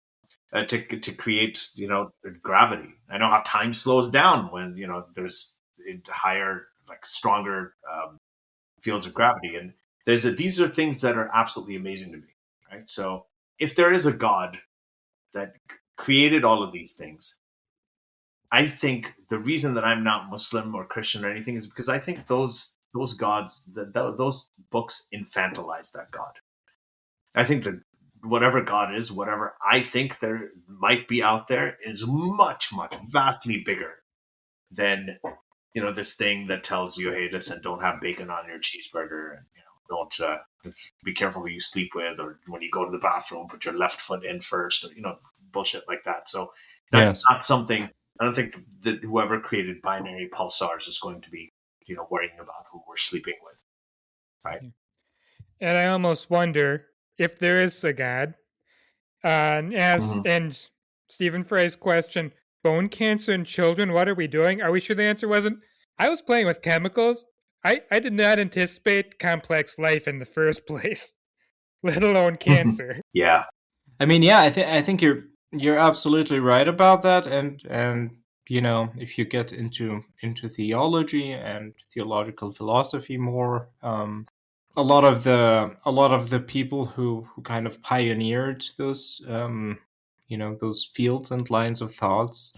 to create gravity. I know how time slows down when there's higher, like stronger fields of gravity, and these are things that are absolutely amazing to me, right? So if there is a God that created all of these things, I think the reason that I'm not Muslim or Christian or anything is because I think those gods, those books infantilize that God. I think that whatever God is, whatever I think there might be out there, is much, much, vastly bigger than this thing that tells you, hey, listen, don't have bacon on your cheeseburger, and don't be careful who you sleep with, or when you go to the bathroom, put your left foot in first, or bullshit like that. So that's not something. I don't think that whoever created binary pulsars is going to be worrying about who we're sleeping with, right? And I almost wonder if there is a God. And Stephen Frey's question, bone cancer in children, what are we doing? Are we sure the answer wasn't, I was playing with chemicals. I did not anticipate complex life in the first place, let alone cancer. Yeah. I mean, I think you're absolutely right about that. And if you get into theology and theological philosophy more, a lot of the people who kind of pioneered those those fields and lines of thoughts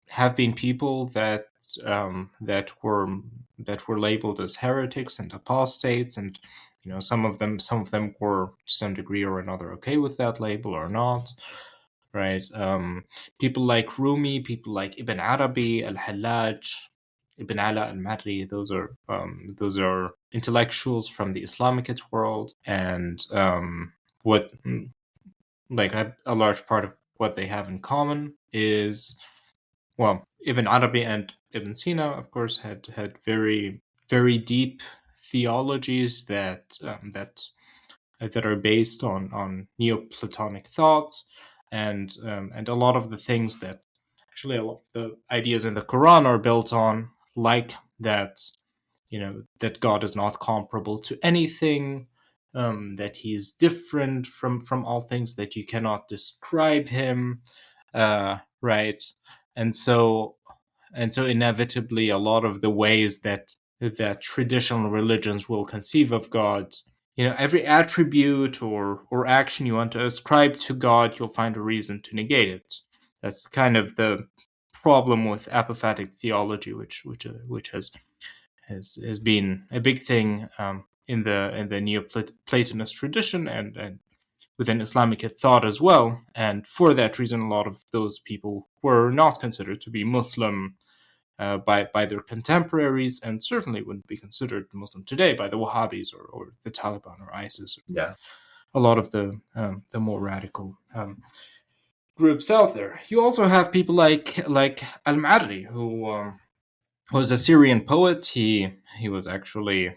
have been people that were labeled as heretics and apostates, and some of them were to some degree or another okay with that label or not, right? People like Rumi, people like Ibn Arabi, Al-Hallaj, Ibn Ala al-Marri, those are intellectuals from the Islamic world, and what like a large part of what they have in common is, well, Ibn Arabi and Ibn Sina, of course, had very, very deep theologies that are based on Neoplatonic thought, and a lot of the things that actually a lot of the ideas in the Quran are built on, like that, that God is not comparable to anything, that he is different from all things, that you cannot describe him, right? And so inevitably a lot of the ways that traditional religions will conceive of God, every attribute or action you want to ascribe to God, you'll find a reason to negate it. That's kind of the problem with apophatic theology, which has been a big thing in the Neoplatonist tradition and within Islamic thought as well. And for that reason, a lot of those people were not considered to be Muslim by their contemporaries, and certainly wouldn't be considered Muslim today by the Wahhabis or the Taliban or ISIS. Yeah. A lot of the more radical groups out there. You also have people like Al-Marri, who was a Syrian poet. He was actually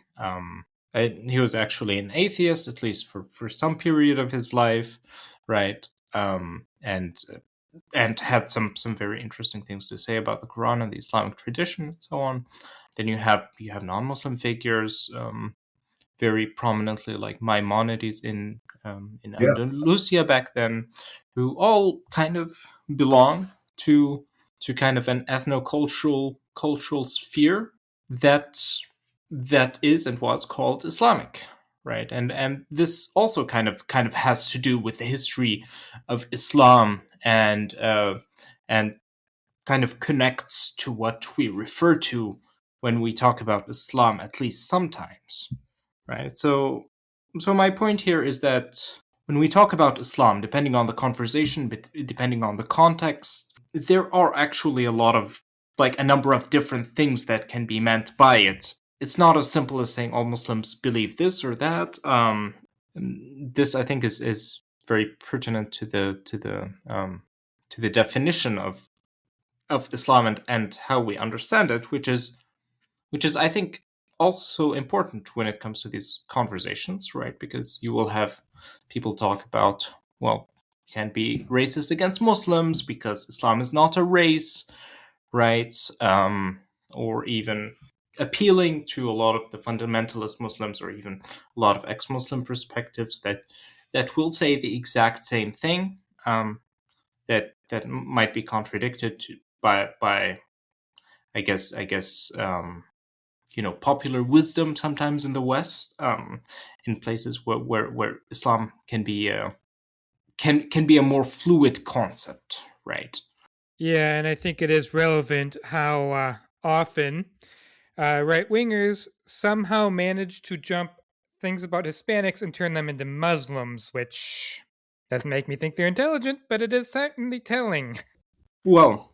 an atheist, at least for some period of his life, right? And had some very interesting things to say about the Quran and the Islamic tradition and so on. Then you have non-Muslim figures, very prominently, like Maimonides in Andalusia back then, who all kind of belong to kind of an ethno-cultural sphere that is and was called Islamic, right? And this also kind of has to do with the history of Islam, and kind of connects to what we refer to when we talk about Islam, at least sometimes, right? So my point here is that when we talk about Islam, depending on the conversation, but depending on the context, there are actually a number of different things that can be meant by it. It's not as simple as saying all Muslims believe this or that. This, I think, is very pertinent to the definition of Islam and how we understand it, which is I think also important when it comes to these conversations, right? Because you will have people talk about, well, you can't be racist against Muslims because Islam is not a race, right? Or even appealing to a lot of the fundamentalist Muslims, or even a lot of ex-Muslim perspectives that will say the exact same thing, that might be contradicted by I guess popular wisdom sometimes in the West, in places where Islam can be a more fluid concept, right? Yeah, and I think it is relevant how often right-wingers somehow manage to jump things about Hispanics and turn them into Muslims, which doesn't make me think they're intelligent, but it is certainly telling. Well,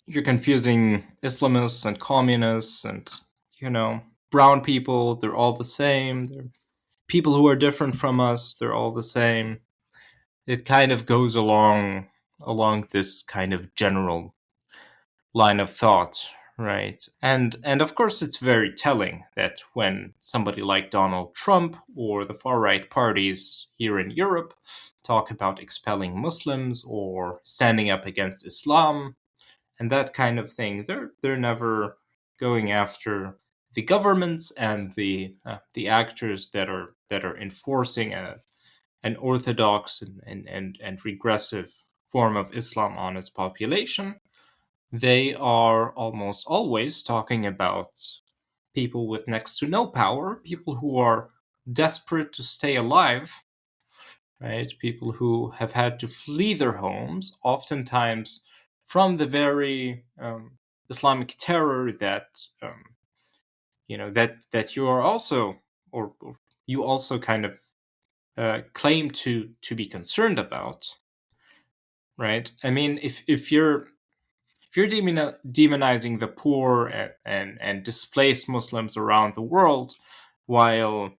you're confusing Islamists and communists and, brown people. They're all the same. They're people who are different from us. They're all the same. It kind of goes along this kind of general line of thought, right? And of course, it's very telling that when somebody like Donald Trump or the far-right parties here in Europe talk about expelling Muslims or standing up against Islam and that kind of thing, they're never going after the governments and the actors that are enforcing an orthodox and regressive form of Islam on its population. They are almost always talking about people with next to no power, people who are desperate to stay alive, right? People who have had to flee their homes, oftentimes from the very Islamic terror that that you are also, or you also kind of claim to be concerned about, right? I mean, if you're demonizing the poor and displaced Muslims around the world, while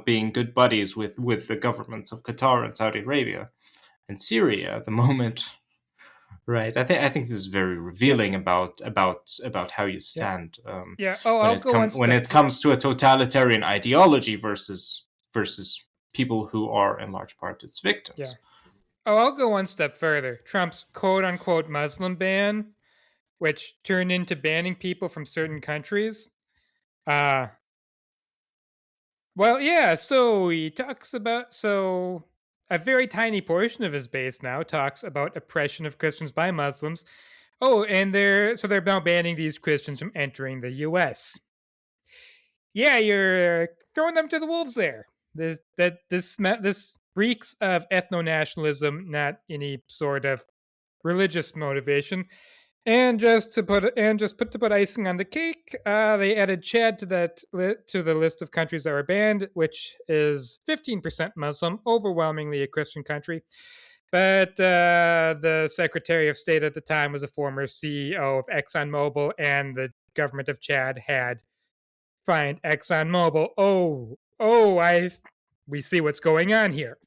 being good buddies with the governments of Qatar and Saudi Arabia and Syria at the moment, right? I think this is very revealing about how you stand. When it comes to a totalitarian ideology versus people who are in large part its victims. Yeah. Oh, I'll go one step further. Trump's quote-unquote Muslim ban, which turned into banning people from certain countries. Well, yeah, so he talks about... So a very tiny portion of his base now talks about oppression of Christians by Muslims. Oh, and they're now banning these Christians from entering the U.S. Yeah, you're throwing them to the wolves there. This reeks of ethno-nationalism, not any sort of religious motivation. And just to put icing on the cake, they added Chad to the list of countries that were banned, which is 15% Muslim, overwhelmingly a Christian country. But the Secretary of State at the time was a former CEO of ExxonMobil, and the government of Chad had fined ExxonMobil. We see what's going on here.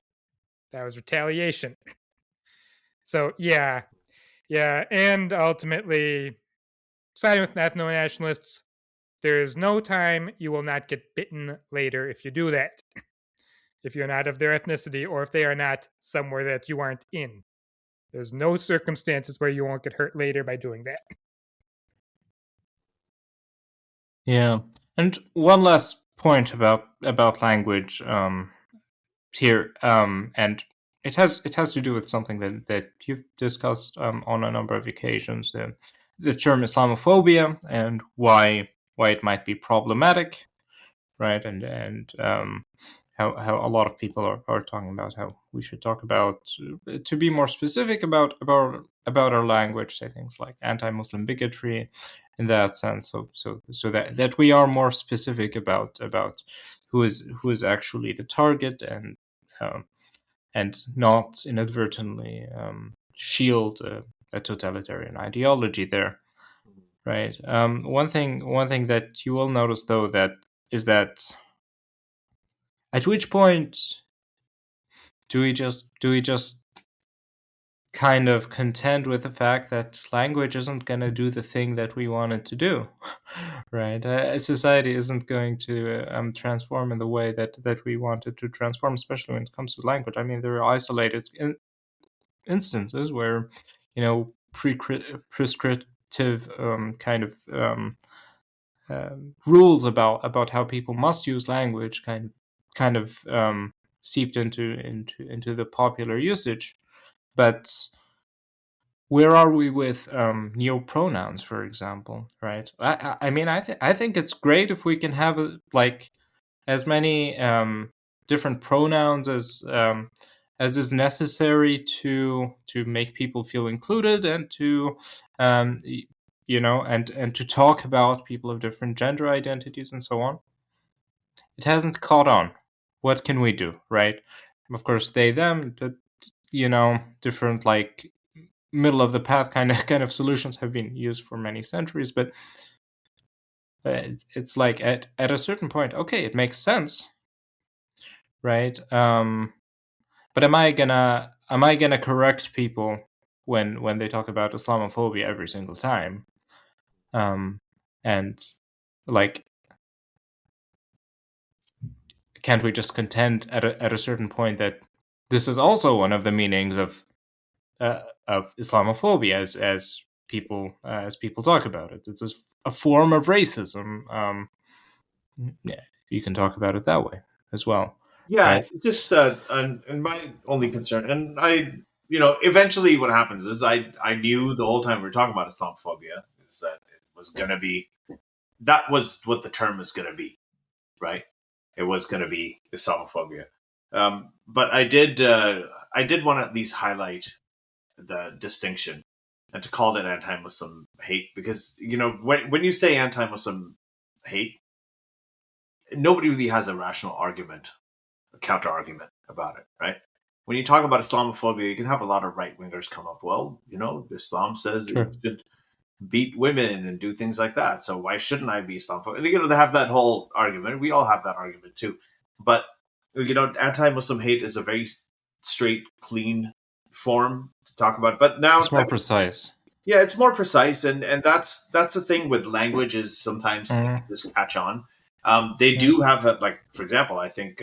That was retaliation. So yeah, and ultimately, siding with ethno-nationalists, there's no time you will not get bitten later if you do that. If you're not of their ethnicity, or if they are not somewhere that you aren't in. There's no circumstances where you won't get hurt later by doing that. Yeah, and one last point about language here, and it has to do with something that you've discussed on a number of occasions, the term Islamophobia and why it might be problematic, right? And how a lot of people are talking about how we should talk about, to be more specific about our language, say things like anti-Muslim bigotry, in that sense, so that we are more specific about who is actually the target, and not inadvertently shield a totalitarian ideology there, right? One thing that you will notice, though, is that at which point do we just kind of contend with the fact that language isn't going to do the thing that we want it to do, right? Society isn't going to transform in the way that we want it to transform, especially when it comes to language. I mean, there are isolated instances where, prescriptive kind of rules about how people must use language kind of seeped into the popular usage. But where are we with neopronouns, for example, right? I mean, I think it's great if we can have as many different pronouns as is necessary to make people feel included, and to and to talk about people of different gender identities and so on. It hasn't caught on. What can we do, right? Of course, they, them, different middle of the path kind of solutions have been used for many centuries, but it's like at a certain point, okay, it makes sense, right? But am I gonna correct people when they talk about Islamophobia every single time? And can't we just contend at a certain point that this is also one of the meanings of Islamophobia, as people talk about it? It's a form of racism. Yeah, you can talk about it that way as well. Yeah, right? just and my only concern, and eventually what happens is I knew the whole time we were talking about Islamophobia is that it was going to be, that was what the term was going to be, right? It was going to be Islamophobia. But I did want to at least highlight the distinction and to call it anti-Muslim hate, because when you say anti-Muslim hate, nobody really has a rational argument, a counter argument about it, right? When you talk about Islamophobia, you can have a lot of right wingers come up. Well, Islam says that you should beat women and do things like that. So why shouldn't I be Islamophobic? They have that whole argument. We all have that argument too. But anti-Muslim hate is a very straight, clean form to talk about. But now it's more precise. Yeah, it's more precise, and that's the thing with language is sometimes things just catch on. They do have for example, I think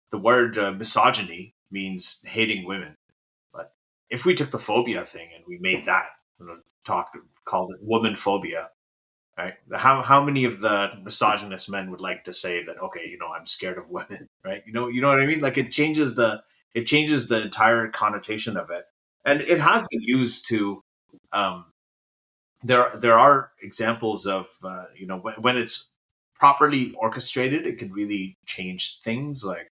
the word misogyny means hating women. But if we took the phobia thing and we made that called it woman phobia, right? How many of the misogynist men would like to say that? Okay, I'm scared of women, right? You know what I mean? Like it changes the entire connotation of it, and it has been used to. There are examples of when it's properly orchestrated, it can really change things. Like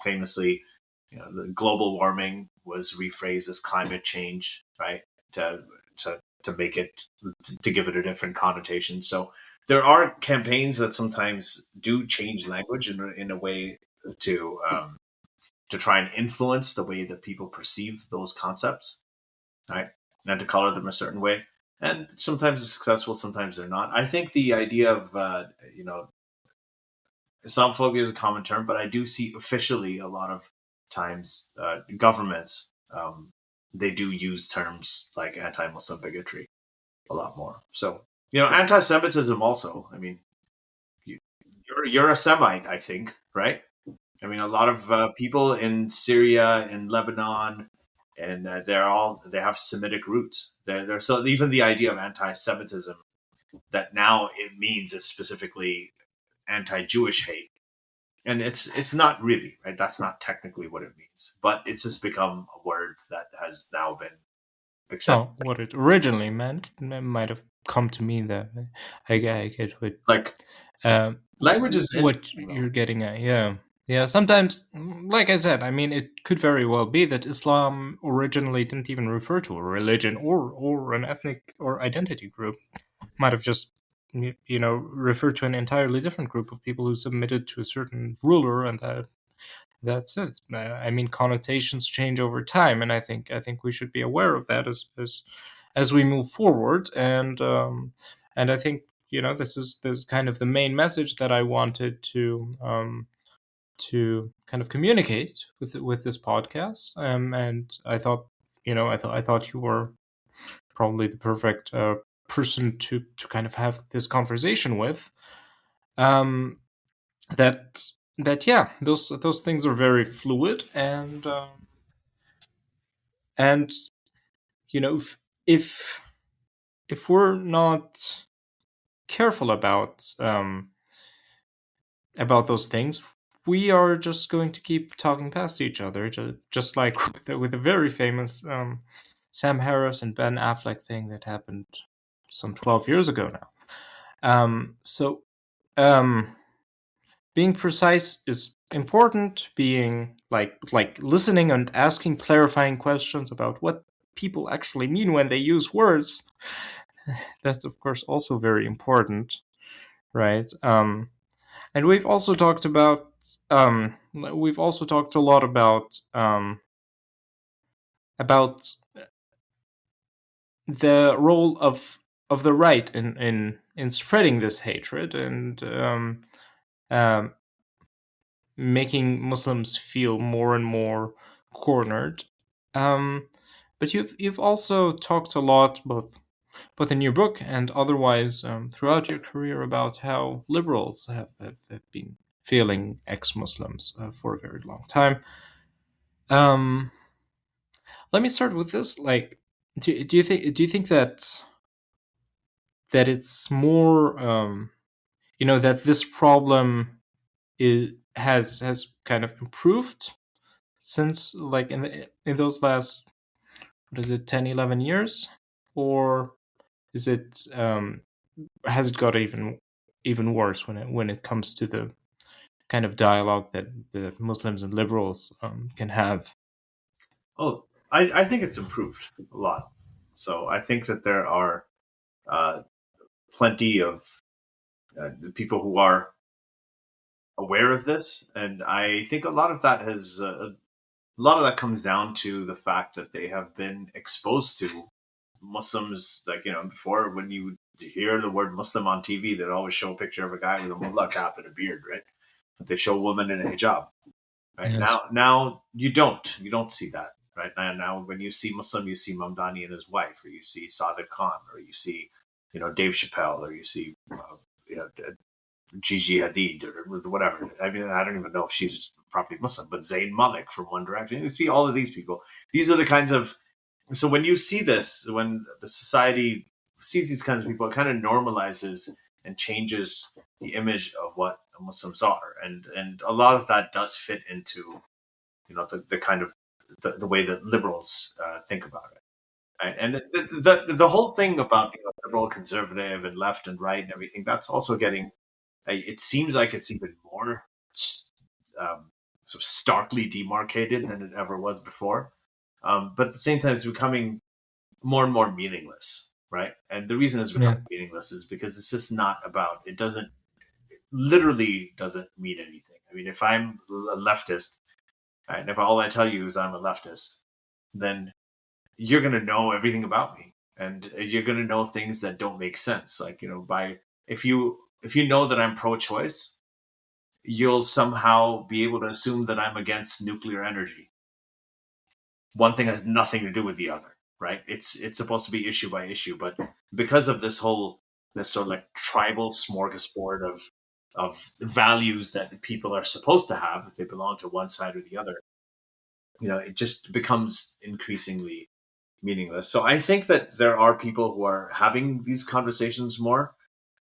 famously, the global warming was rephrased as climate change, right? To make it to give it a different connotation. So there are campaigns that sometimes do change language in a way to try and influence the way that people perceive those concepts, right? And to color them a certain way. And sometimes it's successful, sometimes they're not. I think the idea of Islamophobia is a common term, but I do see officially a lot of times governments they do use terms like anti-Muslim bigotry a lot more. So anti-Semitism also. I mean, you're a Semite, I think, right? I mean, a lot of people in Syria, in Lebanon, and they have Semitic roots. So even the idea of anti-Semitism that now it means is specifically anti-Jewish hate, and it's not really, right. That's not technically what it means, but it's just become a word that has now been accepted. Oh, what it originally meant might have come to mean that. I get what language is what you're getting at. Yeah. Sometimes, like I said, I mean, it could very well be that Islam originally didn't even refer to a religion or an ethnic or identity group. Might have just referred to an entirely different group of people who submitted to a certain ruler, and that's it. I mean, connotations change over time, and I think we should be aware of that as we move forward. And I think this is kind of the main message that I wanted to kind of communicate with this podcast. And I thought I thought you were probably the perfect person to kind of have this conversation with. That yeah, those things are very fluid, and if we're not careful about those things, we are just going to keep talking past each other, just like with the very famous Sam Harris and Ben Affleck thing that happened some 12 years ago now. So being precise is important. Being like listening and asking clarifying questions about what people actually mean when they use words, that's of course also very important, right? And we've also talked about a lot about the role of the right in spreading this hatred and making Muslims feel more and more cornered. But you've also talked a lot, both in your book and otherwise throughout your career, about how liberals have been feeling ex-Muslims for a very long time. Let me start with this. Like, do you think that it's more that this problem has kind of improved since, like, in those last, what is it, 10, 11 years, or is it has it got even worse when it comes to the kind of dialogue that Muslims and liberals can have? Oh, I think it's improved a lot. So I think that there are plenty of people who are aware of this, and I think a lot of that comes down to the fact that they have been exposed to Muslims. Like, before, when you hear the word Muslim on TV, they'd always show a picture of a guy with a mullah cap and a beard, right? But they show a woman in a hijab. Right? Yes. Now you don't see that. Right now, when you see Muslim, you see Mamdani and his wife, or you see Sadiq Khan, or you see, Dave Chappelle, or you see, Gigi Hadid, or whatever. I mean, I don't even know if she's properly Muslim, but Zayn Malik from One Direction. You see all of these people. These are the kinds of. So when you see this, when the society sees these kinds of people, it kind of normalizes and changes the image of what Muslims are, and a lot of that does fit into, the kind of the way that liberals think about it. Right? And the whole thing about liberal, conservative, and left and right and everything, that's also getting. It seems like it's even more sort of starkly demarcated than it ever was before. But at the same time, it's becoming more and more meaningless, right? And the reason it's becoming meaningless is because it's just not about. It literally doesn't mean anything. I mean, if I'm a leftist, right, and if all I tell you is I'm a leftist, then you're going to know everything about me, and you're going to know things that don't make sense. Like, if you know that I'm pro-choice, you'll somehow be able to assume that I'm against nuclear energy. One thing has nothing to do with the other, right? It's supposed to be issue by issue, but because of this sort of like tribal smorgasbord of values that people are supposed to have if they belong to one side or the other, it just becomes increasingly meaningless. So I think that there are people who are having these conversations more.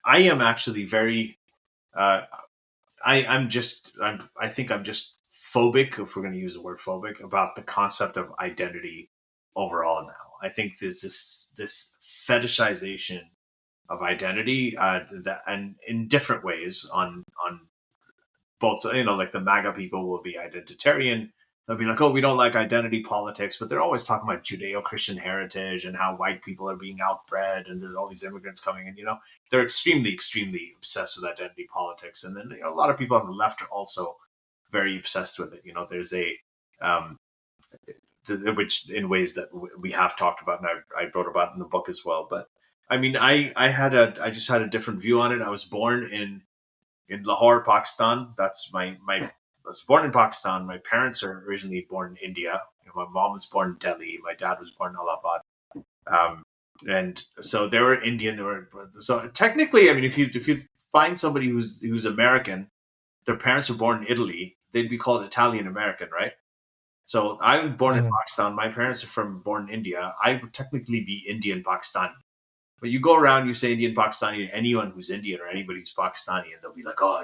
I am actually very. I think I'm just phobic, if we're going to use the word phobic, about the concept of identity overall now. I think there's this fetishization of identity that, and in different ways on both, like the MAGA people will be identitarian. They'll be like, oh, we don't like identity politics, but they're always talking about Judeo-Christian heritage and how white people are being outbred and there's all these immigrants coming in, They're extremely, extremely obsessed with identity politics. And then, a lot of people on the left are also very obsessed with it. There's which in ways that we have talked about, and I wrote about in the book as well. But I mean, I just had a different view on it. I was born in Lahore, Pakistan. That's I was born in Pakistan. My parents are originally born in India. My mom was born in Delhi. My dad was born in Allahabad. And so they were Indian. So technically, I mean, if you find somebody who's American, their parents were born in Italy, they'd be called Italian American, right? So I was born in Pakistan. My parents are born in India. I would technically be Indian Pakistani. But you go around, you say Indian Pakistani to anyone who's Indian or anybody who's Pakistani, and they'll be like, oh,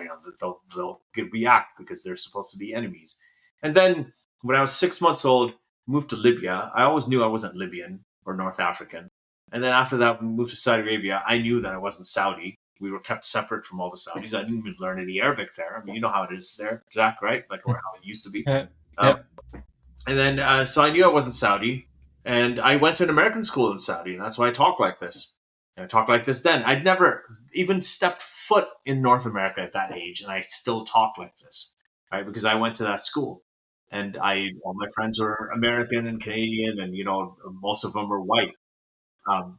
they'll react because they're supposed to be enemies. And then when I was 6 months old, moved to Libya. I always knew I wasn't Libyan or North African. And then after that, when we moved to Saudi Arabia, I knew that I wasn't Saudi. We were kept separate from all the Saudis. I didn't even learn any Arabic there. I mean, you know how it is there, Jack, right? Like, or how it used to be. And then, so I knew I wasn't Saudi. And I went to an American school in Saudi, and that's why I talk like this. And I talked like this then. I'd never even stepped foot in North America at that age, and I still talk like this, right? Because I went to that school, and all my friends were American and Canadian, and most of them were white.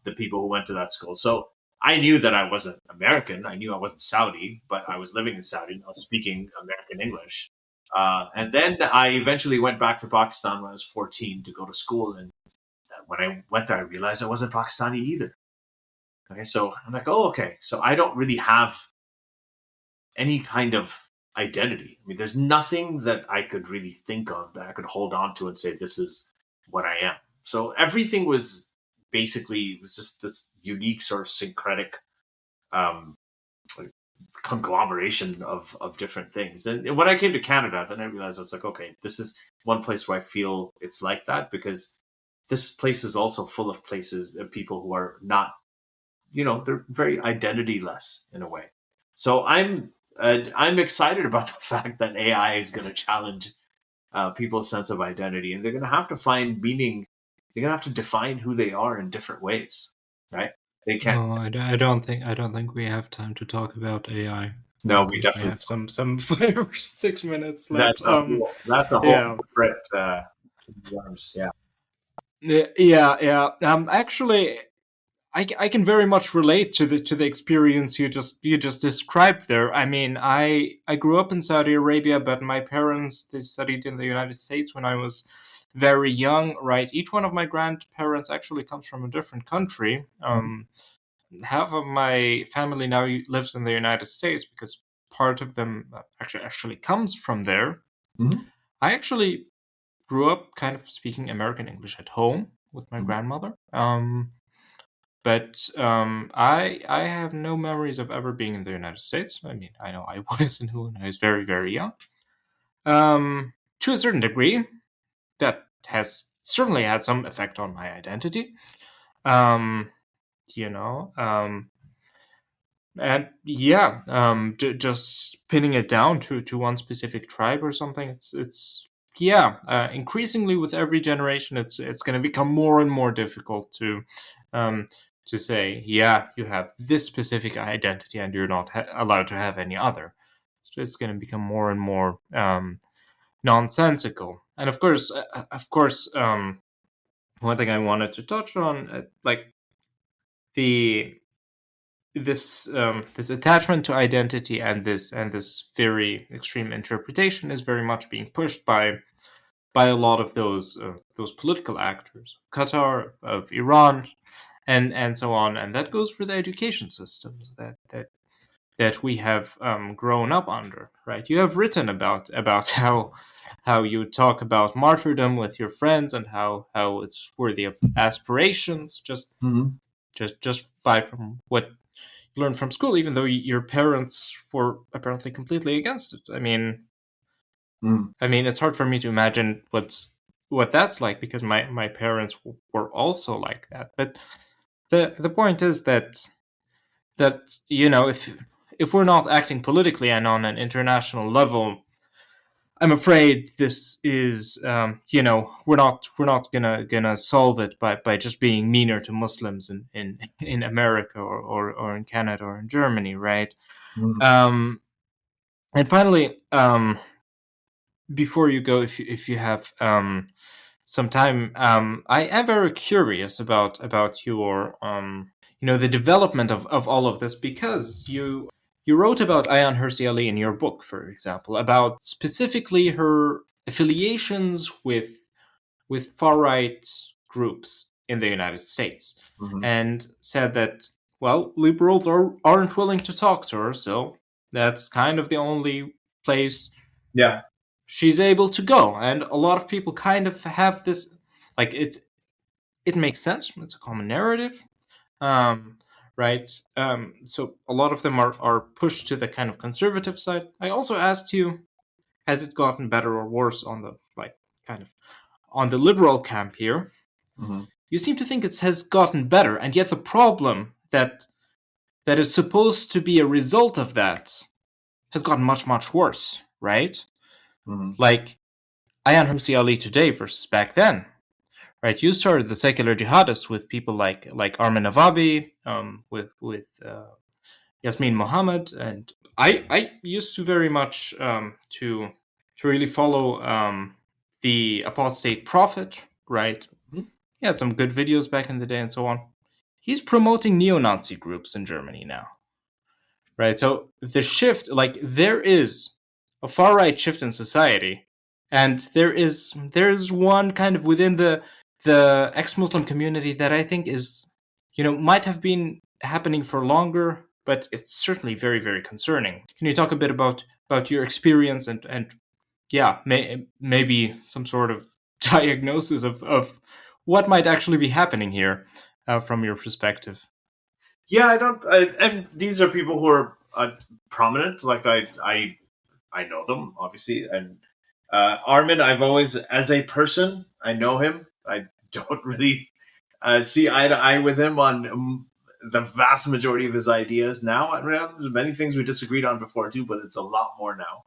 The people who went to that school, so I knew that I wasn't American. I knew I wasn't Saudi, but I was living in Saudi, and I was speaking American English. And then I eventually went back to Pakistan when I was 14 to go to school, and when I went there, I realized I wasn't Pakistani either. Okay, so I'm like, oh, okay. So I don't really have any kind of identity. I mean, there's nothing that I could really think of that I could hold on to and say, this is what I am. So everything was just this unique sort of syncretic conglomeration of different things. And when I came to Canada, then I realized I was like, okay, this is one place where I feel it's like that, because this place is also full of people who are not, they're very identityless in a way. So I'm excited about the fact that AI is going to challenge people's sense of identity, and they're going to have to find meaning. They're going to have to define who they are in different ways, right? They can't. No, I don't think we have time to talk about AI. No, We we we definitely have some 5 or 6 minutes left. that's a whole Yeah. separate worms. Yeah. Yeah. Actually, I can very much relate to the experience you just described there. I mean, I grew up in Saudi Arabia, but my parents, they studied in the United States when I was very young. Right, each one of my grandparents actually comes from a different country. Half of my family now lives in the United States because part of them actually comes from there. Mhm. I actually grew up kind of speaking American English at home with my Mhm. grandmother. But I have no memories of ever being in the United States. I mean, I know I was when I was very, very young. To a certain degree, that has certainly had some effect on my identity. Um, you know, and yeah, just pinning it down to one specific tribe or something. It's yeah. Increasingly, with every generation, it's going to become more and more difficult um, to say, yeah, you have this specific identity and you're not allowed to have any other. It's going to become more and more nonsensical. And of course, one thing I wanted to touch on, like the this attachment to identity and this very extreme interpretation is very much being pushed by a lot of those political actors of Qatar, of Iran, and so on, and that goes for the education systems that we have grown up under. Right, you have written about how you talk about martyrdom with your friends and how it's worthy of aspirations Mhm. just by from what you learned from school, even though your parents were apparently completely against it. Mhm. I mean, it's hard for me to imagine what that's like because my parents were also like that. But the point is that if we're not acting politically and on an international level, I'm afraid this is we're not gonna solve it by just being meaner to Muslims in America or in Canada or in Germany, right? Mhm. Um, and finally, before you go, if you have some time, I am very curious about your the development of all of this because you wrote about Ayaan Hirsi Ali in your book, for example, about specifically her affiliations with far right groups in the United States, Mhm. and said that well, liberals aren't willing to talk to her, so that's kind of the only place Yeah. she's able to go. And a lot of people kind of have this, like it makes sense. It's a common narrative, um, right? So a lot of them are pushed to the kind of conservative side. I also asked you, has it gotten better or worse on the kind of on the liberal camp here? Mhm. You seem to think it has gotten better, and yet the problem that is supposed to be a result of that has gotten much much worse, right? Mhm. Like Ayaan Hirsi Ali today versus back then, right? You started the Secular Jihadists with people like Armin Navabi, with Yasmin Mohammed, and I used to very much to really follow the apostate prophet, right? He had some good videos back in the day and so on. He's promoting neo-Nazi groups in Germany now, right? So the shift, like there is a far right shift in society, and there's one kind of within the ex-Muslim community that I think is might have been happening for longer, but it's certainly very very concerning. Can you talk a bit about your experience and yeah, maybe some sort of diagnosis of what might actually be happening here from your perspective? Yeah, I don't. And these are people who are prominent. Like I know them obviously, and Armin, I've always, as a person, I know him. I don't really see eye to eye with him on the vast majority of his ideas now. I mean, there's many things we disagreed on before too, but it's a lot more now.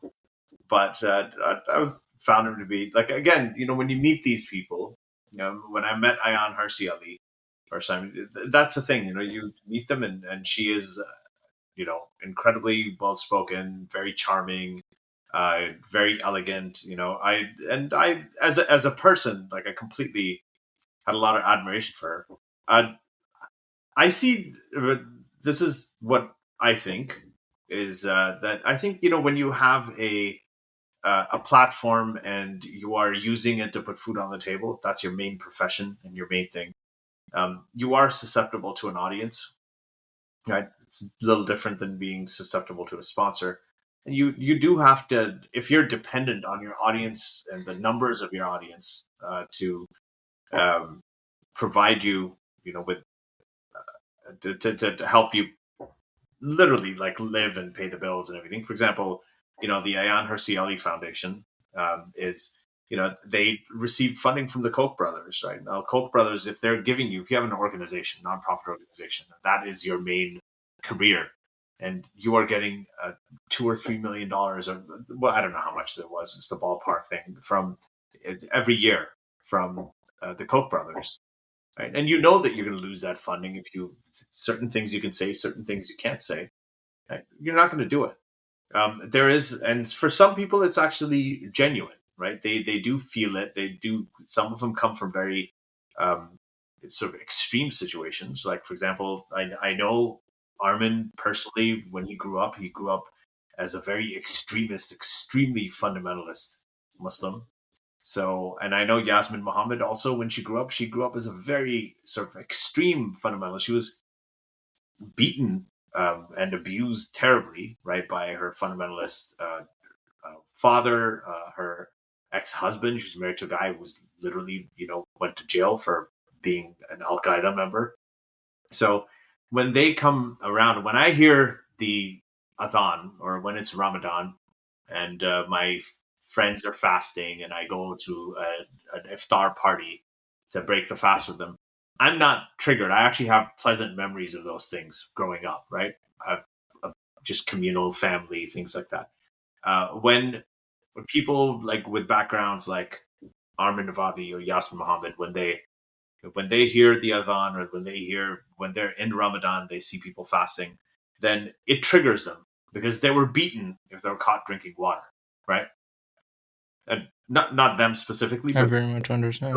But I was found him to be like, again, when you meet these people, when I met Ayaan Hirsi Ali first time, that's the thing. You meet them, and she is incredibly well spoken, very charming, very elegant. I as a person, like, I completely had a lot of admiration for her. I see. This is what I think is that I think when you have a platform and you are using it to put food on the table, if that's your main profession and your main thing, you are susceptible to an audience, right? It's a little different than being susceptible to a sponsor. And you do have to, if you're dependent on your audience and the numbers of your audience to provide you, with to help you literally like live and pay the bills and everything. For example, the Ayaan Hirsi Ali Foundation is, they received funding from the Koch brothers, right? Now, Koch brothers, if they're giving you, if you have an organization, nonprofit organization, that is your main career, and you are getting $2 or $3 million, or well, I don't know how much it was. It's the ballpark thing from every year from the Koch brothers, right? And you know that you're going to lose that funding if certain things you can say, certain things you can't say. Right? You're not going to do it. There is, and for some people, it's actually genuine, right? They do feel it. They do. Some of them come from very sort of extreme situations. Like, for example, I know Armin personally. When he grew up as a very extremist, extremely fundamentalist Muslim. So, and I know Yasmin Mohammed also, when she grew up as a very sort of extreme fundamentalist. She was beaten and abused terribly, right, by her fundamentalist father, her ex-husband. She was married to a guy who was literally, went to jail for being an Al-Qaeda member. So when they come around, when I hear the Adhan, or when it's Ramadan and my friends are fasting and I go to an iftar party to break the fast with them, I'm not triggered. I actually have pleasant memories of those things growing up, right? I've just communal family, things like that. When people like with backgrounds like Armin Navabi or Yasmin Mohammed, when they hear the Adhan, or when they're in Ramadan, they see people fasting, then it triggers them because they were beaten if they were caught drinking water, right? And not them specifically. I very much understand.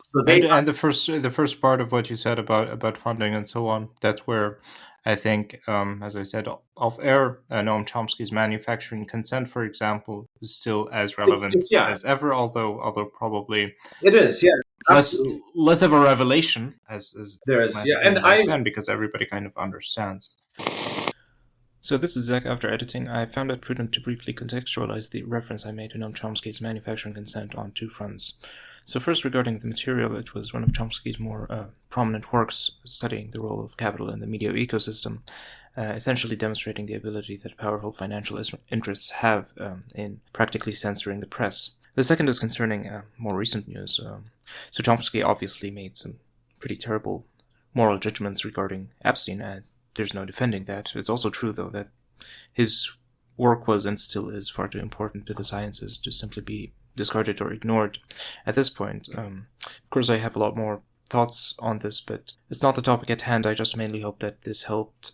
So they and the first part of what you said about funding and so on, that's where I think, as I said off air, Noam Chomsky's manufacturing consent, for example, is still as relevant as ever. Although probably it is, less of a revelation as there is, and because everybody kind of understands. So this is Zach. After editing, I found it prudent to briefly contextualize the reference I made to Noam Chomsky's manufacturing consent on two fronts. So first, regarding the material, it was one of Chomsky's more prominent works studying the role of capital in the media ecosystem, essentially demonstrating the ability that powerful financial interests have in practically censoring the press. The second is concerning more recent news. So Chomsky obviously made some pretty terrible moral judgments regarding Epstein, and there's no defending that. It's also true, though, that his work was and still is far too important to the sciences to simply be discarded or ignored at this point. Of course, I have a lot more thoughts on this, but it's not the topic at hand. I just mainly hope that this helped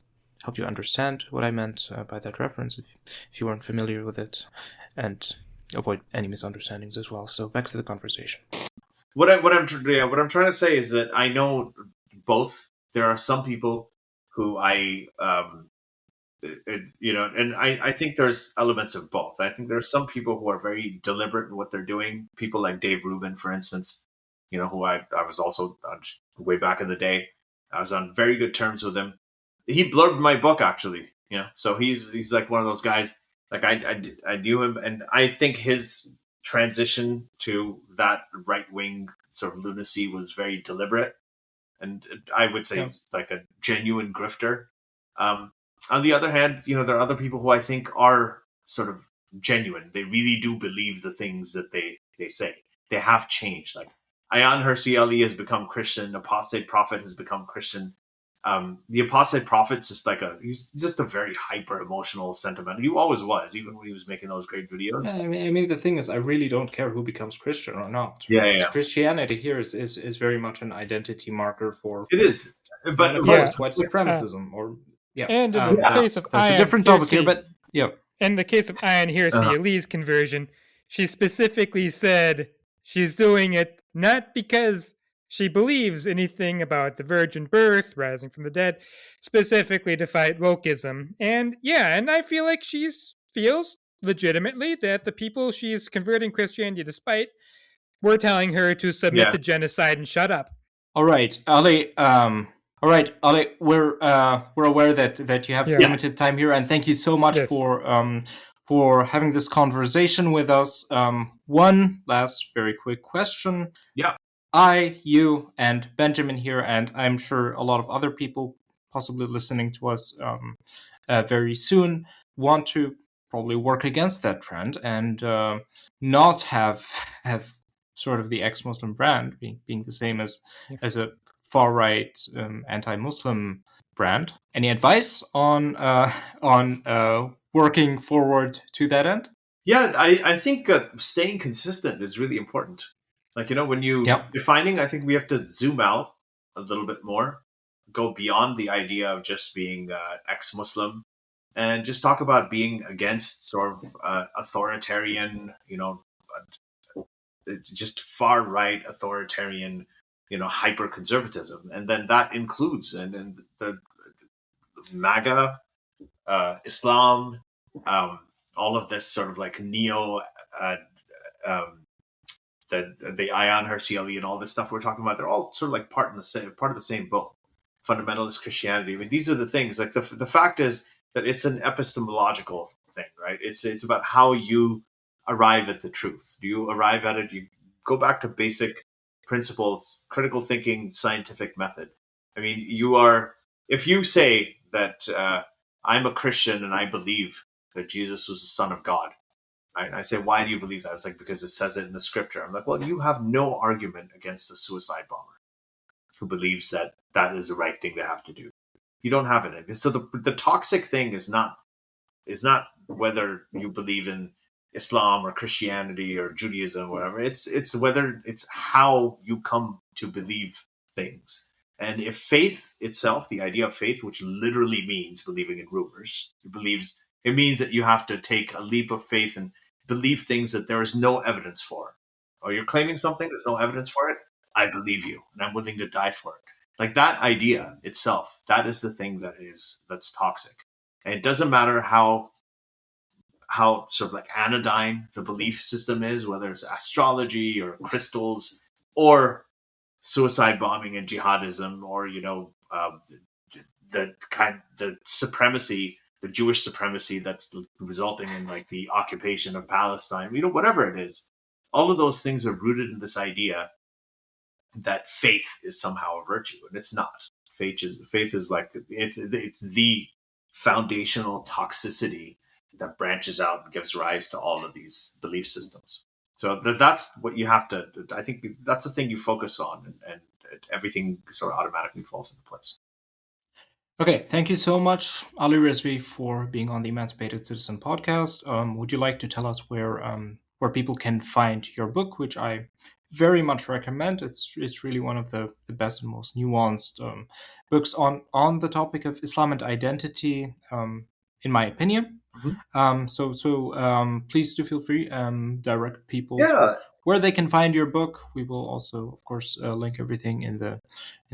you understand what I meant by that reference, if you weren't familiar with it, and avoid any misunderstandings as well. So back to the conversation. What I'm trying to say is that I know both. There are some people who I think there's elements of both. I think there's some people who are very deliberate in what they're doing. People like Dave Rubin, for instance, who I was also way back in the day. I was on very good terms with him. He blurbed my book, actually. So he's like one of those guys. Like I knew him, and I think his transition to that right wing sort of lunacy was very deliberate. And I would say he's like a genuine grifter. On the other hand, there are other people who I think are sort of genuine. They really do believe the things that they say. They have changed. Like Ayaan Hirsi Ali has become Christian. Apostate Prophet has become Christian. The Apostate Prophet's he's just a very hyper emotional, sentimental. He always was, even when he was making those great videos. Yeah, I mean, the thing is, I really don't care who becomes Christian or not. Yeah. Christianity here is very much an identity marker for it is, but white supremacism or Yeah. And in the case of that's a different topic here, but yeah. In the case of Ayan Hirsi, Ali's conversion, she specifically said she's doing it not because she believes anything about the virgin birth, rising from the dead, specifically to fight wokeism. And I feel like she feels legitimately that the people she's converting Christianity despite were telling her to submit to genocide and shut up. All right, Ali. Ali, we're aware that you have limited time here, and thank you so much for having this conversation with us. One last very quick question. Yeah. You, and Benjamin here, and I'm sure a lot of other people possibly listening to us very soon want to probably work against that trend and not have sort of the ex-Muslim brand being the same as a far-right anti-Muslim brand. Any advice on working forward to that end? Yeah, I think staying consistent is really important. Like, when you defining, I think we have to zoom out a little bit more, go beyond the idea of just being ex-Muslim, and just talk about being against sort of authoritarian, just far right authoritarian, hyper-conservatism. And then that includes and the MAGA, Islam, all of this sort of like neo, the Ayan Hirsi Ali and all this stuff we're talking about, they're all sort of like part of the same boat. Fundamentalist Christianity. I mean, these are the things. Like the fact is that it's an epistemological thing, right? It's about how you arrive at the truth. Do you arrive at it? You go back to basic principles, critical thinking, scientific method. I mean, if you say that I'm a Christian and I believe that Jesus was the Son of God, I say, why do you believe that? It's like, because it says it in the scripture. I'm like, well, you have no argument against a suicide bomber who believes that that is the right thing to have to do. You don't have it. So the toxic thing is not whether you believe in Islam or Christianity or Judaism or whatever. It's how you come to believe things. And if faith itself, the idea of faith, which literally means believing in rumors, it means that you have to take a leap of faith and believe things that there is no evidence for. Or you're claiming something, there's no evidence for it. I believe you, and I'm willing to die for it. Like that idea itself, that is the thing that's toxic. And it doesn't matter how sort of like anodyne the belief system is, whether it's astrology or crystals or suicide bombing and jihadism, or the supremacy, the Jewish supremacy that's resulting in like the occupation of Palestine, whatever it is. All of those things are rooted in this idea that faith is somehow a virtue, and it's not. Faith is like it's the foundational toxicity that branches out and gives rise to all of these belief systems. So that's what you have to. I think that's the thing you focus on, and everything sort of automatically falls into place. Okay, thank you so much, Ali Rizvi, for being on the Emancipated Citizen Podcast. Would you like to tell us where people can find your book, which I very much recommend? It's really one of the best and most nuanced books on the topic of Islam and identity, in my opinion. Mm-hmm. So please do feel free direct people where they can find your book. We will also, of course, link everything in the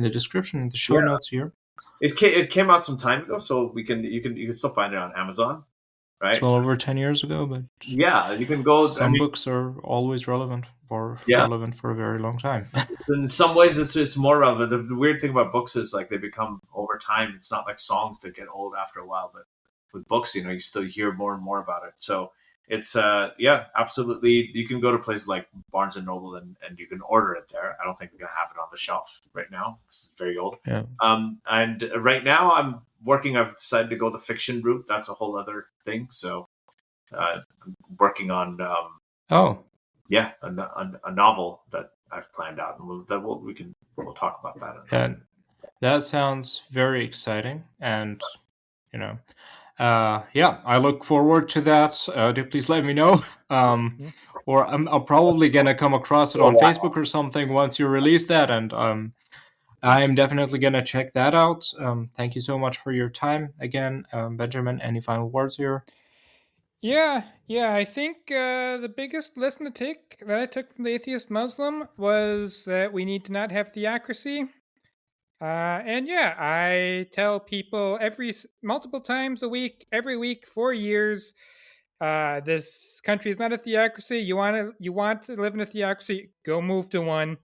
description, in the show notes here. It came out some time ago, so you can still find it on Amazon, right? It's well over 10 years ago, but you can go. Some books are always relevant for a very long time. In some ways, it's more relevant. The weird thing about books is like they become over time. It's not like songs that get old after a while, but with books, you still hear more and more about it. So it's absolutely. You can go to places like Barnes and Noble and you can order it there. I don't think we're gonna have it on the shelf right now. It's very old. Yeah. And right now I've decided to go the fiction route. That's a whole other thing. So I'm working on a novel that I've planned out, and we'll talk about that. And that sounds very exciting, and I look forward to that. Do please let me know, or I'm probably gonna come across it on Facebook or something once you release that, and I'm definitely going to check that out. Thank you so much for your time again. Benjamin, any final words here? Yeah. I think the biggest lesson that I took from the Atheist Muslim was that we need to not have theocracy. And yeah, I tell people multiple times a week, every week, for years, this country is not a theocracy. You want to live in a theocracy? Go move to one.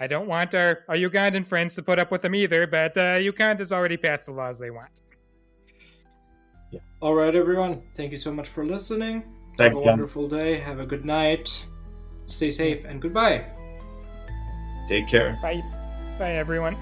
I don't want our Ugandan friends to put up with them either, but Uganda's already passed the laws they want. Yeah. All right, everyone. Thank you so much for listening. Thanks, have a wonderful day. Have a good night. Stay safe and goodbye. Take care. Bye, everyone.